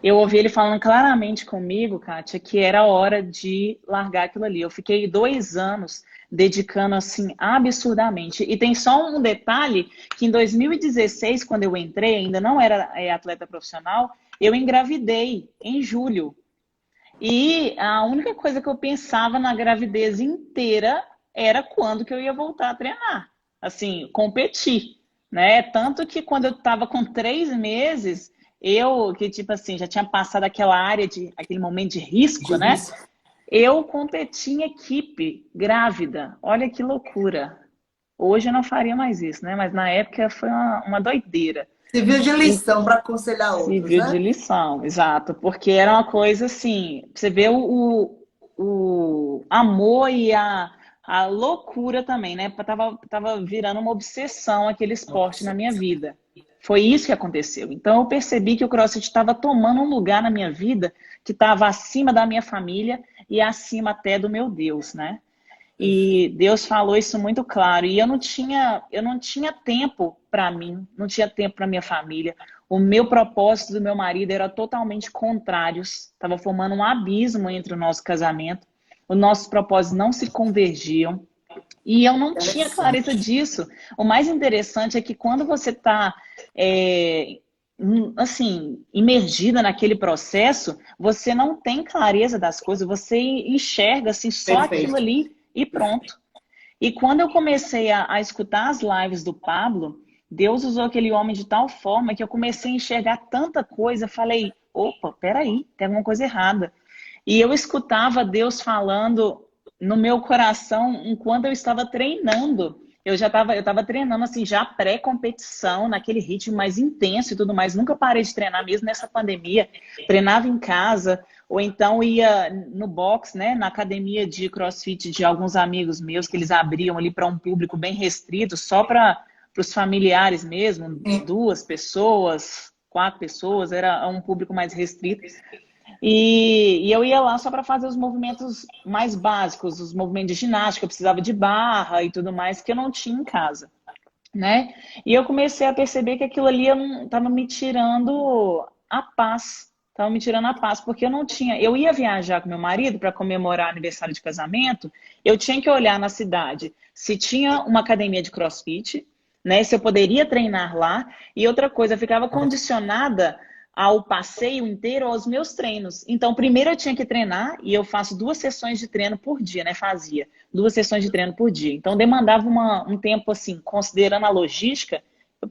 eu ouvi ele falando claramente comigo, Kátia, que era hora de largar aquilo ali. Eu fiquei 2 anos dedicando assim absurdamente. E tem só um detalhe, que em 2016, quando eu entrei, ainda não era atleta profissional, eu engravidei em julho. E a única coisa que eu pensava na gravidez inteira era quando que eu ia voltar a treinar. Assim, competir, né? Tanto que quando eu estava com 3 meses, eu, que tipo assim, já tinha passado aquela área aquele momento de risco, De né? risco. Eu competi em equipe grávida. Olha que loucura. Hoje eu não faria mais isso, né? Mas na época foi uma doideira. Serviu de lição para aconselhar outros, Serviu de né? lição, exato, porque era uma coisa assim, você vê o amor e a loucura também, né? Tava virando uma obsessão aquele esporte na minha vida. Foi isso que aconteceu. Então eu percebi que o CrossFit estava tomando um lugar na minha vida que estava acima da minha família e acima até do meu Deus, né? E Perfeito. Deus falou isso muito claro. E eu não tinha tempo para mim, não tinha tempo para minha família. O meu propósito do meu marido era totalmente contrários. Estava formando um abismo entre o nosso casamento. Os nossos propósitos não se convergiam. E eu não tinha clareza Interessante. disso. O mais interessante é que quando você está, assim, imergida naquele processo, você não tem clareza das coisas, você enxerga assim, só aquilo Perfeito. ali e pronto. E quando eu comecei a escutar as lives do Pablo, Deus usou aquele homem de tal forma que eu comecei a enxergar tanta coisa. Falei, opa, peraí, tem alguma coisa errada. E eu escutava Deus falando no meu coração enquanto eu estava treinando. Eu estava treinando assim, já pré-competição, naquele ritmo mais intenso e tudo mais. Nunca parei de treinar mesmo nessa pandemia. Treinava em casa, ou então ia no box, né, na academia de CrossFit de alguns amigos meus, que eles abriam ali para um público bem restrito, só para os familiares mesmo, Sim. 2 pessoas, 4 pessoas, era um público mais restrito. E eu ia lá só para fazer os movimentos mais básicos, os movimentos de ginástica, eu precisava de barra e tudo mais, que eu não tinha em casa, né? E eu comecei a perceber que aquilo ali estava me tirando a paz. Estava me tirando a paz, porque eu não tinha. Eu ia viajar com meu marido para comemorar aniversário de casamento, eu tinha que olhar na cidade se tinha uma academia de CrossFit, né? Se eu poderia treinar lá. E outra coisa, eu ficava condicionada ao passeio inteiro aos meus treinos. Então, primeiro eu tinha que treinar e eu faço 2 sessões de treino por dia, né? Fazia 2 sessões de treino por dia. Então, demandava um tempo assim, considerando a logística, eu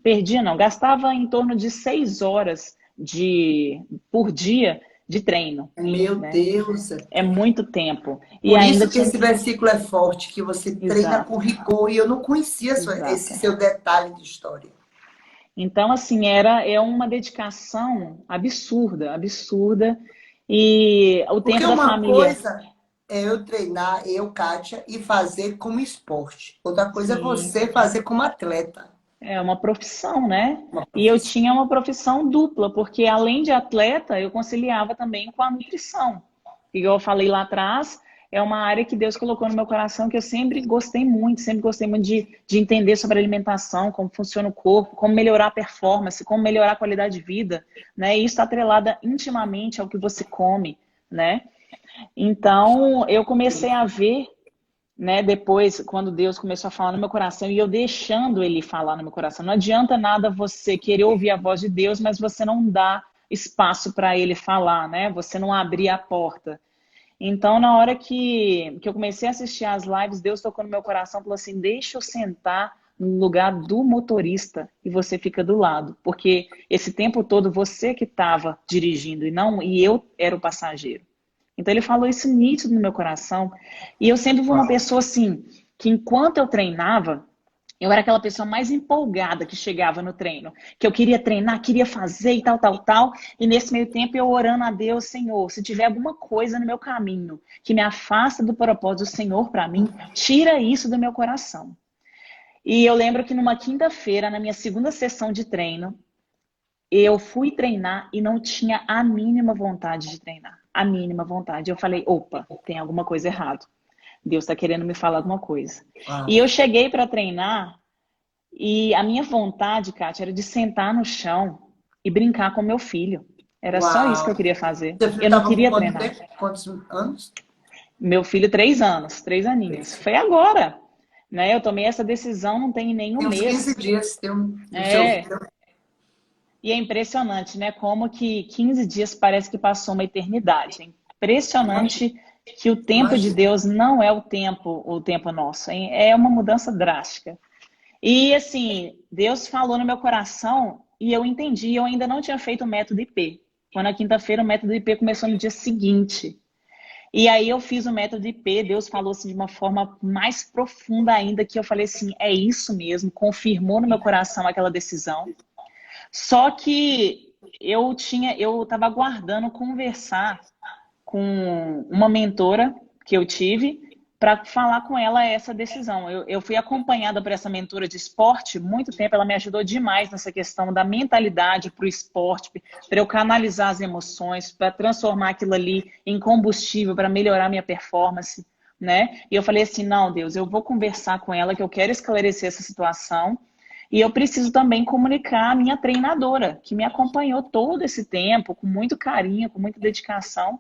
perdia não, gastava em torno de 6 horas por dia de treino, Meu né? Deus. É muito tempo. E Por ainda isso que tinha esse que... versículo é forte, que você treina com Exato, rigor. E eu não conhecia esse exato. seu detalhe de história. Então, assim, é uma dedicação absurda, absurda. E o Porque tempo da uma família. coisa é eu treinar, eu, Kátia, e fazer como esporte. Outra coisa é Sim, você fazer como atleta. é uma profissão, né? Uma E eu profissão. tinha uma profissão dupla, porque além de atleta, eu conciliava também com a nutrição. Igual eu falei lá atrás, é uma área que Deus colocou no meu coração que eu sempre gostei muito de entender sobre alimentação, como funciona o corpo, como melhorar a performance, como melhorar a qualidade de vida, né? E isso está atrelado intimamente ao que você come, né? Então, eu comecei a ver, né, depois, quando Deus começou a falar no meu coração e eu deixando Ele falar no meu coração. Não adianta nada você querer ouvir a voz de Deus, mas você não dá espaço para Ele falar, né? Você não abrir a porta. Então, na hora que eu comecei a assistir as lives, Deus tocou no meu coração e falou assim, deixa eu sentar no lugar do motorista e você fica do lado. Porque esse tempo todo você que estava dirigindo e eu era o passageiro. Então ele falou isso nítido no meu coração. E eu sempre fui uma Uau. pessoa assim, que enquanto eu treinava, Eu era aquela pessoa mais empolgada que chegava no treino, que eu queria treinar, queria fazer e tal, tal, tal. E nesse meio tempo eu orando a Deus, Senhor, se tiver alguma coisa no meu caminho que me afasta do propósito do Senhor para mim, tira isso do meu coração. E eu lembro que numa quinta-feira, na minha segunda sessão de treino, eu fui treinar e não tinha a mínima vontade de treinar. A mínima vontade. Eu falei, opa, tem alguma coisa errada. Deus está querendo me falar alguma coisa. E Uau. eu cheguei para treinar e a minha vontade, Kátia, era de sentar no chão e brincar com meu filho. Era só isso que eu Uau. queria fazer. Seu filho Eu não estava com queria quanto treinar. tempo? Quantos anos? Meu filho, 3 anos, 3 aninhos. Foi agora, né? Eu tomei essa decisão não tem nenhum Tem uns 15 mês. dias, o seu É, filho. e é impressionante, né? Como que 15 dias parece que passou uma eternidade. É impressionante que o tempo de Imagina. Deus não é o tempo nosso, hein? É uma mudança drástica. E assim, Deus falou no meu coração e eu entendi. Eu ainda não tinha feito o método IP. Quando na quinta-feira o método IP começou no dia seguinte. E aí eu fiz o método IP, Deus falou assim de uma forma mais profunda ainda, que eu falei assim, é isso mesmo, confirmou no meu coração aquela decisão. Só que eu estava aguardando conversar com uma mentora que eu tive para falar com ela essa decisão. Eu fui acompanhada por essa mentora de esporte muito tempo, ela me ajudou demais nessa questão da mentalidade para o esporte, para eu canalizar as emoções, para transformar aquilo ali em combustível, para melhorar minha performance, né? E eu falei assim, não, Deus, eu vou conversar com ela, que eu quero esclarecer essa situação. E eu preciso também comunicar a minha treinadora, que me acompanhou todo esse tempo, com muito carinho, com muita dedicação.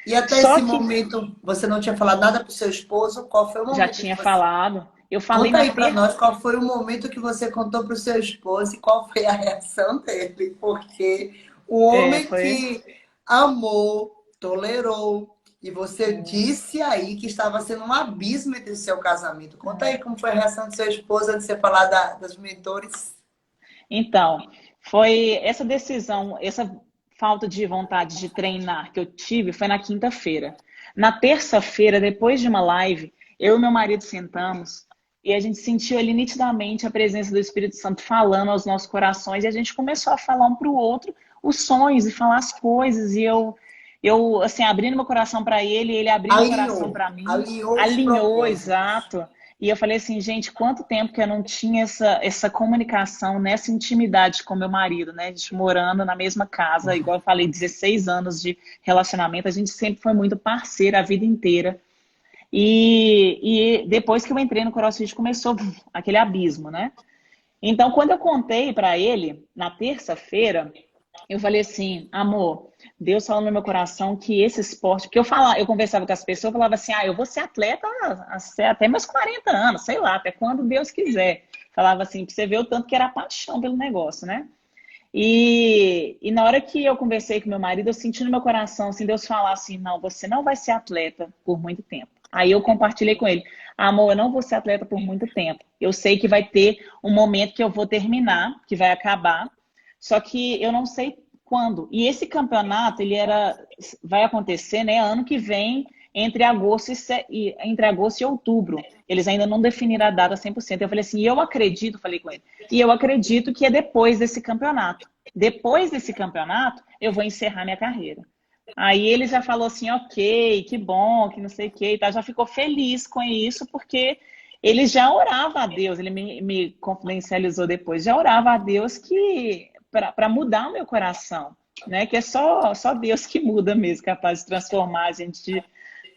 E até Só esse que momento, você não tinha falado nada para o seu esposo? Qual foi o já momento que tinha você... falado. Eu falei Conta na aí para ter... nós qual foi o momento que você contou para o seu esposo e qual foi a reação dele. Porque o É, homem foi. que amou, tolerou, e você disse aí que estava sendo um abismo entre o seu casamento. Conta aí como foi a reação do seu esposo antes de você falar das mentores. Então, foi essa decisão, essa falta de vontade de treinar que eu tive foi na quinta-feira. Na terça-feira, depois de uma live, eu e meu marido sentamos e a gente sentiu ali nitidamente a presença do Espírito Santo falando aos nossos corações e a gente começou a falar um para o outro os sonhos e falar as coisas e eu assim, abrindo meu coração para ele, ele abrindo o coração Alinhou, para mim, alinhou os alinhou, propósitos. exato. E eu falei assim, gente, quanto tempo que eu não tinha essa comunicação, nessa intimidade com meu marido, né? A gente morando na mesma casa, igual eu falei, 16 anos de relacionamento, a gente sempre foi muito parceira a vida inteira. E depois que eu entrei no CrossFit, começou aquele abismo, né? Então, quando eu contei para ele, na terça-feira, eu falei assim, amor, Deus falou no meu coração que esse esporte, porque eu conversava com as pessoas, eu falava assim, eu vou ser atleta até meus 40 anos, sei lá, até quando Deus quiser. Falava assim, pra você ver o tanto que era paixão pelo negócio, né? E na hora que eu conversei com meu marido, eu senti no meu coração, assim, Deus falar assim, não, você não vai ser atleta por muito tempo. Aí eu compartilhei com ele, amor, eu não vou ser atleta por muito tempo. Eu sei que vai ter um momento que eu vou terminar, que vai acabar, só que eu não sei quando. E esse campeonato, vai acontecer, né, ano que vem, entre agosto e outubro. Eles ainda não definiram a data 100%. Eu falei assim, eu acredito, falei com ele, e eu acredito que é depois desse campeonato. Depois desse campeonato, eu vou encerrar minha carreira. Aí ele já falou assim, ok, que bom, que não sei o que, tá? Já ficou feliz com isso, porque ele já orava a Deus, ele me confidencializou depois, já orava a Deus que para mudar o meu coração, né? Que é só Deus que muda mesmo, capaz de transformar a gente,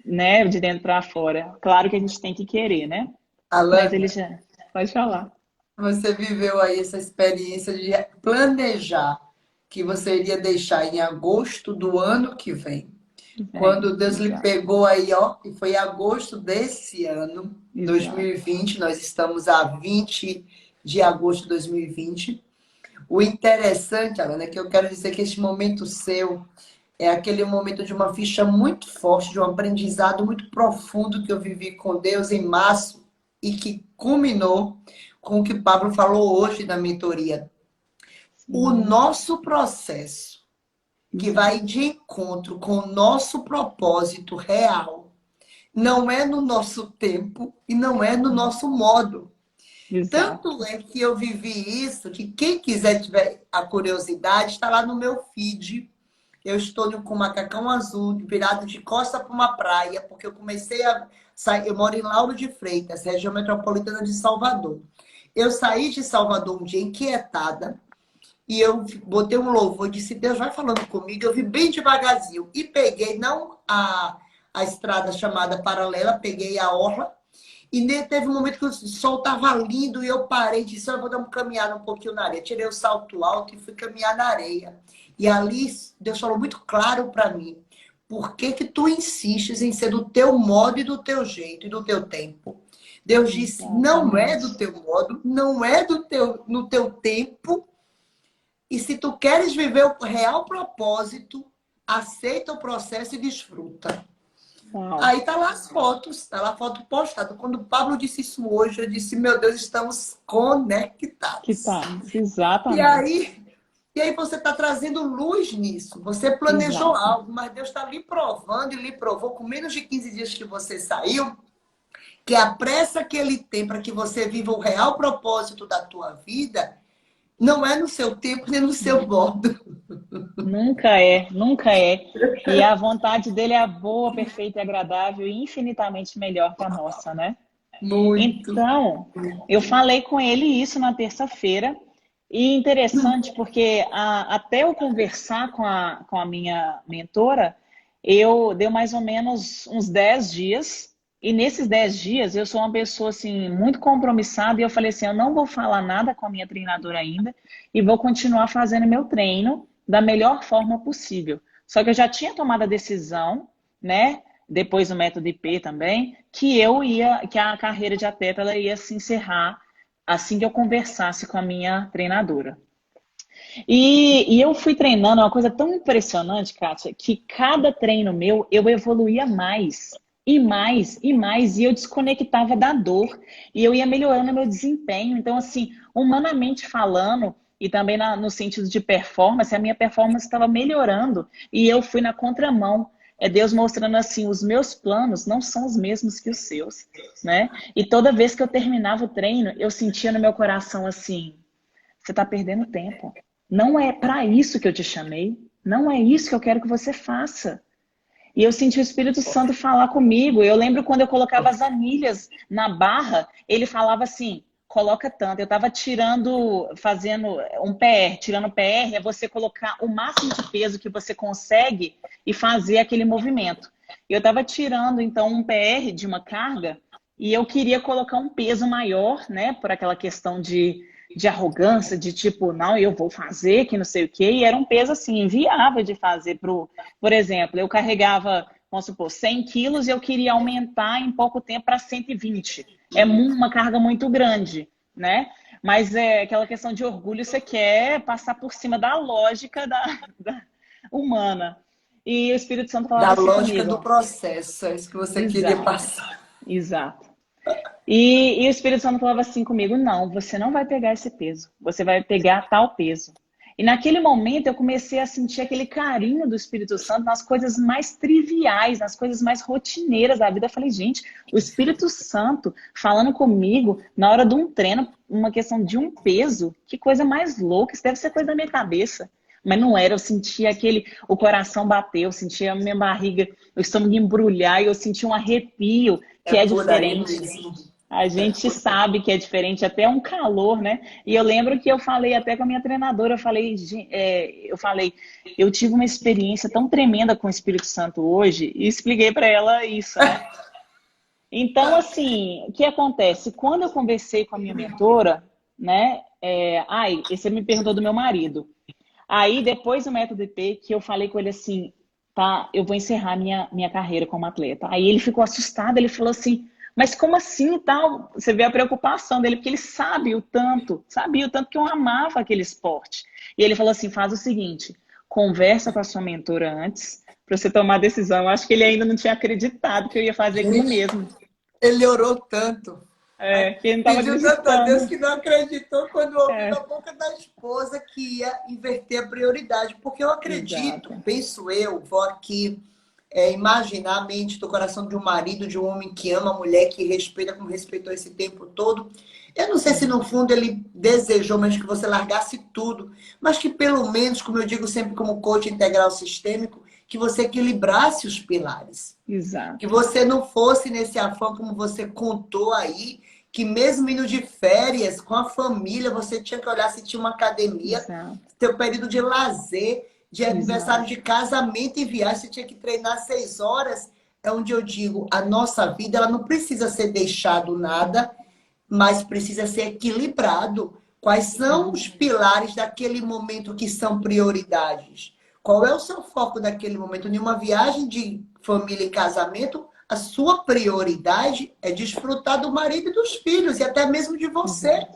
né, de dentro para fora. Claro que a gente tem que querer, né? Mas ele Alane, já pode falar. você viveu aí essa experiência de planejar que você iria deixar em agosto do ano que vem. É, Quando Deus lhe exato, pegou aí, ó, e foi em agosto desse ano, exato. 2020, nós estamos a 20 de agosto de 2020. O interessante, Alana, é que eu quero dizer que este momento seu é aquele momento de uma ficha muito forte, de um aprendizado muito profundo que eu vivi com Deus em março e que culminou com o que Pablo falou hoje na mentoria. O Sim, nosso processo, que vai exato. de encontro com o nosso propósito real, não é no nosso tempo e não é no nosso modo. Exato. Tanto é que eu vivi isso, que quem quiser tiver a curiosidade, está lá no meu feed. Eu estou com um macacão azul, virado de costa para uma praia, porque eu comecei a sair. Eu moro em Lauro de Freitas, região metropolitana de Salvador. Eu saí de Salvador um dia inquietada e eu botei um louvor, disse: Deus, vai falando comigo. Eu vim bem devagarzinho e peguei, não a estrada chamada paralela, peguei a orla. E teve um momento que o sol estava lindo e eu parei e disse: eu vou dar uma caminhada um pouquinho na areia. Tirei o salto alto e fui caminhar na areia. E ali Deus falou muito claro para mim: por que que tu insistes em ser do teu modo e do teu jeito e do teu tempo? Deus disse: não é do Exatamente. teu modo, não é no teu tempo. E se tu queres viver o real propósito, aceita o processo e desfruta. Uau. Aí tá lá as fotos, tá lá a foto postada. Quando o Pablo disse isso hoje, eu disse: meu Deus, estamos Que conectados. tal? E Exatamente. aí, e aí você está trazendo luz nisso. Você planejou Exato. algo, mas Deus está lhe provando e lhe provou com menos de 15 dias que você saiu, que a pressa que Ele tem para que você viva o real propósito da tua vida não é no seu tempo nem no seu modo. Nunca é, nunca é. E a vontade dele é a boa, perfeita e agradável e infinitamente melhor que a nossa, né? Muito. Então, eu falei com ele isso na terça-feira. E interessante porque até eu conversar com a minha mentora, eu deu mais ou menos uns 10 dias. E nesses 10 dias eu sou uma pessoa assim muito compromissada e eu falei assim, eu não vou falar nada com a minha treinadora ainda e vou continuar fazendo meu treino da melhor forma possível. Só que eu já tinha tomado a decisão, né? Depois do método IP também, que a carreira de atleta ela ia se encerrar assim que eu conversasse com a minha treinadora. E eu fui treinando, é uma coisa tão impressionante, Kátia, que cada treino meu eu evoluía mais, e mais, e mais, e eu desconectava da dor, e eu ia melhorando meu desempenho. Então, assim, humanamente falando, e também no sentido de performance, a minha performance estava melhorando, e eu fui na contramão. É Deus mostrando assim, os meus planos não são os mesmos que os seus, né? E toda vez que eu terminava o treino, eu sentia no meu coração assim, você está perdendo tempo. Não é para isso que eu te chamei. Não é isso que eu quero que você faça. E eu senti o Espírito Santo falar comigo. Eu lembro quando eu colocava as anilhas na barra, ele falava assim, coloca tanto. Eu estava tirando, fazendo um PR. Tirando PR é você colocar o máximo de peso que você consegue e fazer aquele movimento. Eu estava tirando, então, um PR de uma carga e eu queria colocar um peso maior, né? Por aquela questão de arrogância, de tipo, não, eu vou fazer, que não sei o quê. E era um peso, assim, inviável de fazer por exemplo, eu carregava, vamos supor, 100 quilos e eu queria aumentar em pouco tempo para 120. É uma carga muito grande, né? Mas é aquela questão de orgulho, você quer passar por cima da lógica da humana. E o Espírito Santo Da falava assim lógica comigo, do ó, processo, é isso que você queria exato, passar. exato. E o Espírito Santo falava assim comigo: não, você não vai pegar esse peso, você vai pegar tal peso. E naquele momento eu comecei a sentir aquele carinho do Espírito Santo nas coisas mais triviais, nas coisas mais rotineiras da vida. Eu falei, gente, o Espírito Santo falando comigo na hora de um treino, uma questão de um peso, que coisa mais louca, isso deve ser coisa da minha cabeça. Mas não era, eu sentia o coração bater, eu sentia a minha barriga, o estômago embrulhar, e eu sentia um arrepio, É que é por aí diferente. mesmo. A gente sabe que é diferente, até um calor, né? E eu lembro que eu falei até com a minha treinadora, eu tive uma experiência tão tremenda com o Espírito Santo hoje, e expliquei para ela isso, né? Então, assim, o que acontece? Quando eu conversei com a minha mentora, né? Você me perguntou do meu marido. Aí, depois do método IP, que eu falei com ele assim, tá, eu vou encerrar minha carreira como atleta. Aí ele ficou assustado, ele falou assim, mas como assim e tal? Você vê a preocupação dele, porque ele sabia o tanto que eu amava aquele esporte. E ele falou assim, faz o seguinte, conversa com a sua mentora antes, para você tomar a decisão. Eu acho que ele ainda não tinha acreditado que eu ia fazer aquilo Gente, mesmo. ele orou tanto. Que ele não estava Pediu tanto a Deus acreditando. que não acreditou quando ouviu da É, boca da esposa que ia inverter a prioridade. Porque eu acredito, exato. penso eu, vou aqui imaginar a mente do coração de um marido, de um homem que ama a mulher, que respeita como respeitou esse tempo todo. Eu não sei se no fundo ele desejou mesmo que você largasse tudo, mas que pelo menos, como eu digo sempre como coach integral sistêmico, que você equilibrasse os pilares. Que Exato, você não fosse nesse afã, como você contou aí, que mesmo indo de férias com a família, você tinha que olhar se tinha uma academia, exato, seu período de lazer, de aniversário exato, de casamento e viagem, você tinha que treinar 6 horas. É onde eu digo, a nossa vida ela não precisa ser deixado nada, mas precisa ser equilibrado. Quais são os sim, pilares daquele momento que são prioridades? Qual é o seu foco daquele momento? Em uma viagem de família e casamento, a sua prioridade é desfrutar do marido e dos filhos, e até mesmo de você.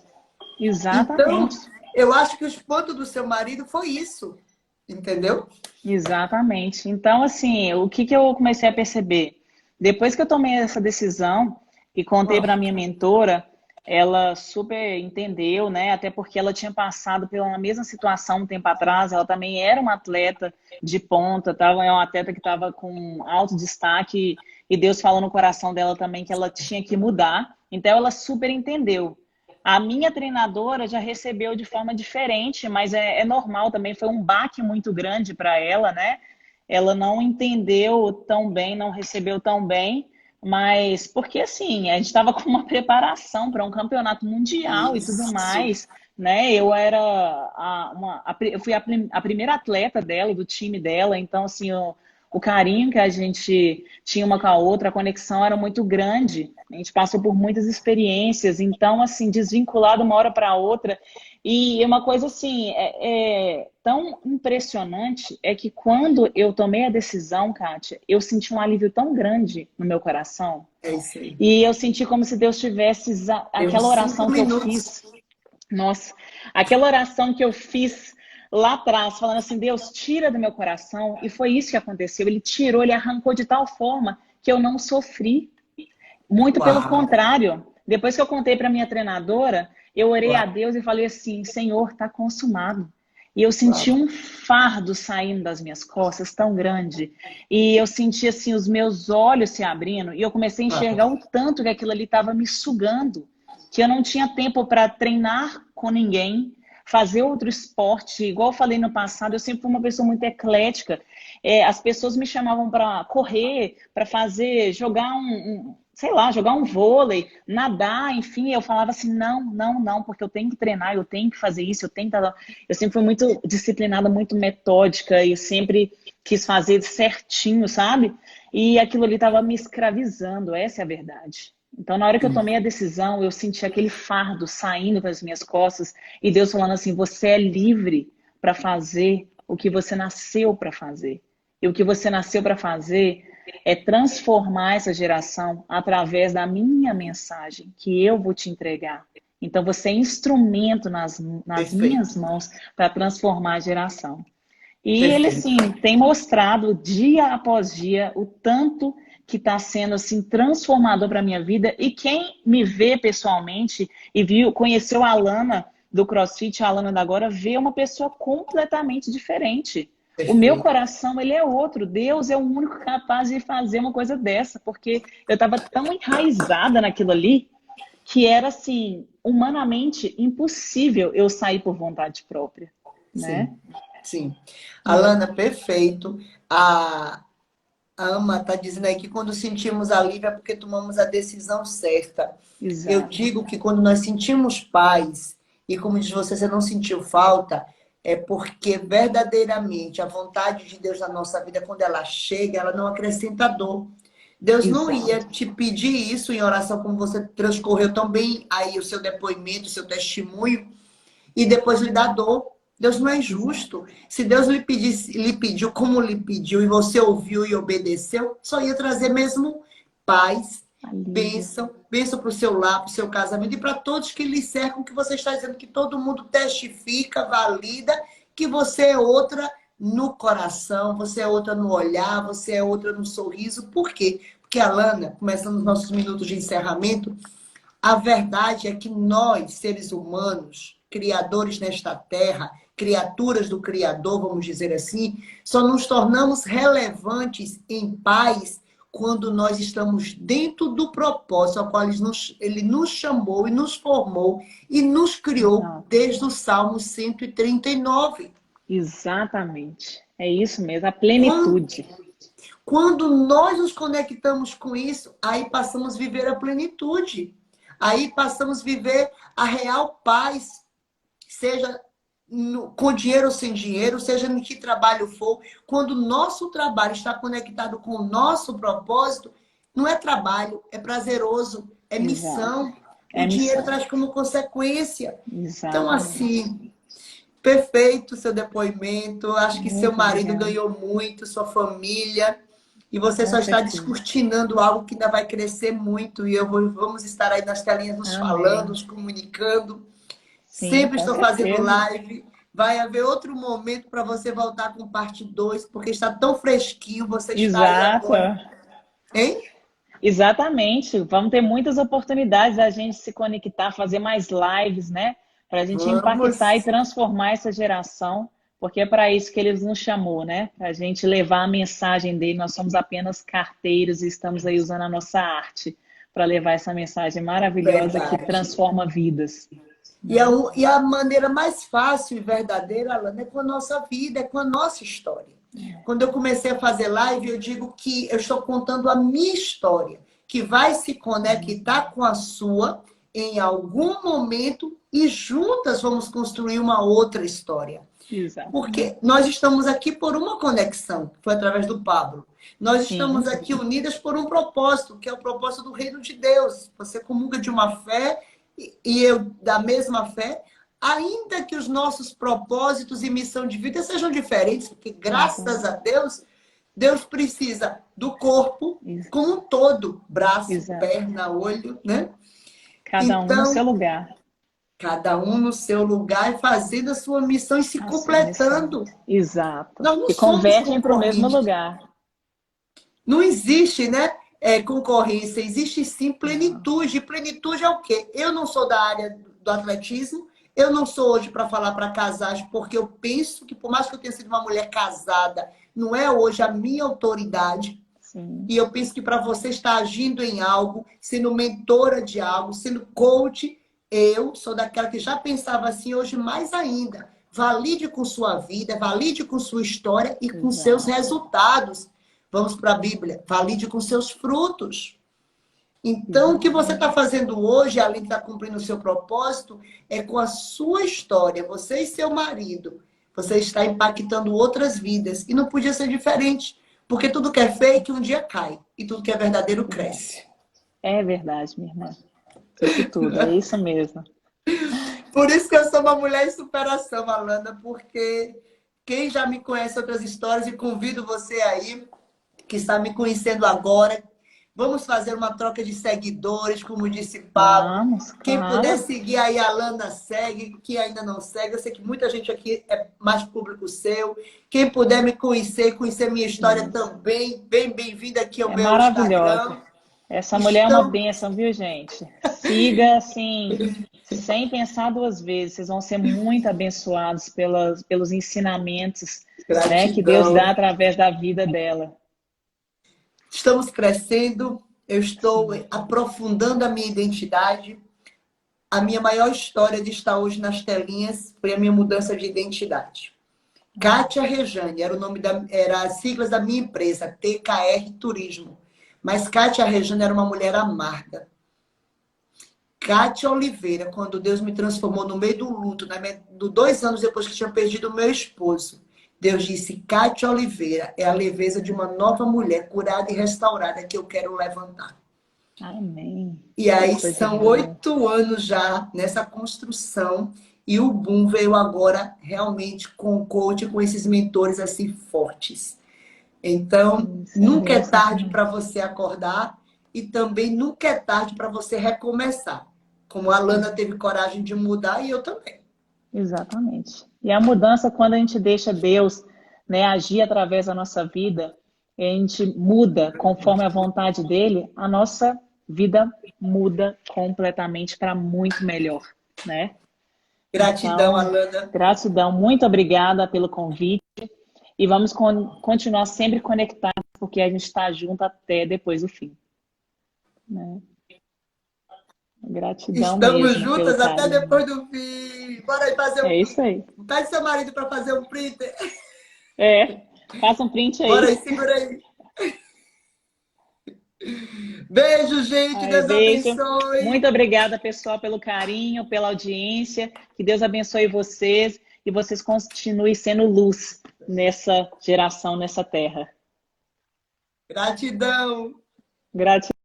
exato. Então, Exatamente. eu acho que o espanto do seu marido foi isso. Entendeu? Exatamente. Então, assim, o que que eu comecei a perceber? Depois que eu tomei essa decisão e contei para minha mentora, ela super entendeu, né? Até porque ela tinha passado pela mesma situação um tempo atrás. Ela também era uma atleta de ponta, tava, é uma atleta que estava com alto destaque e Deus falou no coração dela também que ela tinha que mudar. Então, ela super entendeu. A minha treinadora já recebeu de forma diferente, mas é normal também. Foi um baque muito grande para ela, né? Ela não entendeu tão bem, não recebeu tão bem, mas porque assim, a gente estava com uma preparação para um campeonato mundial e tudo Isso. mais, né? Eu era eu fui a primeira atleta dela, do time dela, então assim, o carinho que a gente tinha uma com a outra, a conexão era muito grande. A gente passou por muitas experiências, então, assim, desvinculado uma hora para outra. E uma coisa, assim, tão impressionante é que quando eu tomei a decisão, Kátia, eu senti um alívio tão grande no meu coração. É isso aí. E eu senti como se Deus tivesse Tem uns aquela cinco oração que eu minutos. fiz. Nossa, aquela oração que eu fiz lá atrás, falando assim, Deus, tira do meu coração. E foi isso que aconteceu. Ele tirou, ele arrancou de tal forma que eu não sofri. Muito pelo Uau, contrário. Depois que eu contei para minha treinadora, eu orei a uau, Deus e falei assim, Senhor, está consumado. E eu senti uau. um fardo saindo das minhas costas tão grande. E eu senti assim os meus olhos se abrindo e eu comecei a enxergar Uau. o tanto que aquilo ali estava me sugando, que eu não tinha tempo para treinar com ninguém, fazer outro esporte. Igual eu falei no passado, eu sempre fui uma pessoa muito eclética. As pessoas me chamavam para correr, para fazer, jogar sei lá, jogar um vôlei, nadar, enfim, eu falava assim, não, não, não, porque eu tenho que treinar, eu tenho que fazer isso, eu sempre fui muito disciplinada, muito metódica e sempre quis fazer certinho, sabe? E aquilo ali estava me escravizando, essa é a verdade. Então, na hora que eu tomei a decisão, eu senti aquele fardo saindo das minhas costas e Deus falando assim: você é livre para fazer o que você nasceu para fazer. E o que você nasceu para fazer é transformar essa geração através da minha mensagem que eu vou te entregar. Então, você é instrumento nas minhas Perfeito, mãos para transformar a geração. E ele, perfeito. sim, tem mostrado dia após dia o tanto que está sendo assim transformador para a minha vida. E quem me vê pessoalmente e viu, conheceu a Alana do CrossFit, a Alana da agora, vê uma pessoa completamente diferente. O meu Perfeito. coração, ele é outro. Deus é o único capaz de fazer uma coisa dessa, porque eu estava tão enraizada naquilo ali que era assim, humanamente impossível eu sair por vontade própria, né? Sim, sim. É, Alana, perfeito. A Ama está dizendo aí que quando sentimos alívio é porque tomamos a decisão certa. Eu exato. digo que quando nós sentimos paz, e como diz você, você não sentiu falta, é porque verdadeiramente a vontade de Deus na nossa vida, quando ela chega, ela não acrescenta dor. Deus não ia Exato. te pedir isso em oração, como você transcorreu tão bem aí o seu depoimento, o seu testemunho, e depois lhe dá dor. Deus não é Exato. injusto. Se Deus lhe pediu como lhe pediu e você ouviu e obedeceu, só ia trazer mesmo paz, Alívio. bênção, bênção para o seu lar, para o seu casamento e para todos que lhe cercam, que você está dizendo que todo mundo testifica, valida que você é outra no coração, você é outra no olhar, você é outra no sorriso. Por quê? Porque, Alana, começando os nossos minutos de encerramento, a verdade é que nós, seres humanos, criadores nesta terra, criaturas do Criador, vamos dizer assim, só nos tornamos relevantes em paz quando nós estamos dentro do propósito ao qual ele nos chamou e nos formou e nos criou Exato. desde o Salmo 139. Exatamente. É isso mesmo, a Quando, plenitude. quando nós nos conectamos com isso, aí passamos a viver a plenitude. Aí passamos a viver a real paz, seja com dinheiro ou sem dinheiro, seja no que trabalho for. Quando o nosso trabalho está conectado com o nosso propósito, não é trabalho, é prazeroso, é Exato. missão. O É dinheiro missão. traz como consequência. Então, Exatamente. assim, perfeito o seu depoimento. Acho que seu Muito marido obrigada. ganhou muito, sua família. E você Com só está certeza. descortinando algo que ainda vai crescer muito. E vamos estar aí nas telinhas nos falando, Amém. nos comunicando. Sim, Sempre com estou fazendo certeza. live. Vai haver outro momento para você voltar com parte 2, porque está tão fresquinho. Você está aí Exato. agora. Hein? Exatamente. Vamos ter muitas oportunidades da gente se conectar, fazer mais lives, né? Para a gente impactar e Vamos. transformar essa geração, porque é para isso que ele nos chamou, né? Para a gente levar a mensagem dele. Nós somos apenas carteiros e estamos aí usando a nossa arte para levar essa mensagem maravilhosa que Verdade. transforma vidas. E a maneira mais fácil e verdadeira, Alana, é com a nossa vida, é com a nossa história. Quando eu comecei a fazer live, eu digo que eu estou contando a minha história, que vai se conectar com a sua em algum momento e juntas vamos construir uma outra história. Exatamente. Porque nós estamos aqui por uma conexão, que foi através do Pablo. Nós Sim, estamos aqui unidas por um propósito, que é o propósito do reino de Deus. Você comunga de uma fé e eu da mesma fé, ainda que os nossos propósitos e missão de vida sejam diferentes, porque graças a Deus, Deus precisa do corpo como um todo, braço, exato. perna, olho, né? Cada um no seu Então, lugar. cada um no seu lugar e fazendo a sua missão e se A sua missão. completando. Exato. Nós não E somos convergem para o mesmo concorrentes. lugar. Não existe, né? Concorrência, existe sim Não. plenitude. Plenitude é o quê? Eu não sou da área do atletismo, eu não sou hoje para falar para casais, porque eu penso que, por mais que eu tenha sido uma mulher casada, não é hoje a minha autoridade. Sim. E eu penso que para você estar agindo em algo, sendo mentora de algo, sendo coach, eu sou daquela que já pensava assim, hoje mais ainda. Valide com sua vida, valide com sua história e com seus Exato. resultados. Vamos para a Bíblia. Valide com seus frutos. Então, o que você está fazendo hoje, além de estar cumprindo o seu propósito, é com a sua história, você e seu marido. Você está impactando outras vidas. E não podia ser diferente. Porque tudo que é fake um dia cai. E tudo que é verdadeiro cresce. É verdade, minha irmã. Disse tudo, é isso mesmo. Por isso que eu sou uma mulher em superação, Alana. Porque quem já me conhece outras histórias, e convido você aí, que está me conhecendo agora, vamos fazer uma troca de seguidores, como disse Pablo. Vamos, Quem puder claro. seguir aí, a Alana segue. Quem ainda não segue, eu sei que muita gente aqui é mais público seu. Quem puder me conhecer, conhecer minha história Isso. também, bem-vinda aqui ao É meu maravilhosa. Instagram. Essa mulher é uma Estão... bênção, viu, gente? Siga assim, sem pensar duas vezes. Vocês vão ser muito abençoados pelos ensinamentos, né, que Deus dá Gratidão. através da vida dela. Estamos crescendo. Eu estou Sim. aprofundando a minha identidade. A minha maior história de estar hoje nas telinhas foi a minha mudança de identidade. Kátia Rejane era o nome era as siglas da minha empresa, TKR Turismo. Mas Kátia Rejane era uma mulher amarga. Kátia Oliveira, quando Deus me transformou no meio do luto, 2 anos depois que tinha perdido o meu esposo, Deus disse: Kátia Oliveira é a leveza de uma nova mulher curada e restaurada que eu quero levantar. Amém. E Que aí coisa são boa. 8 anos já nessa construção e o boom veio agora realmente com o coach, com esses mentores assim fortes. Então, Isso é nunca é bênção. tarde para você acordar e também nunca é tarde para você recomeçar. Como a Lana teve coragem de mudar e eu também. Exatamente. E a mudança, quando a gente deixa Deus, né, agir através da nossa vida, e a gente muda conforme a vontade dele, a nossa vida muda completamente para muito melhor, né? Gratidão, Então, Alana. gratidão, muito obrigada pelo convite. E vamos continuar sempre conectados, porque a gente está junto até depois do fim. Né? Gratidão Estamos mesmo pelo juntas até carinho. depois do fim. Bora aí fazer É um. isso aí. Pede seu marido para fazer um print. É, faça um print Bora aí, aí. segura aí. Beijo, gente. Ai, Deus beijo. abençoe. Muito obrigada, pessoal, pelo carinho, pela audiência. Que Deus abençoe vocês e vocês continuem sendo luz nessa geração, nessa terra. Gratidão. Gratidão.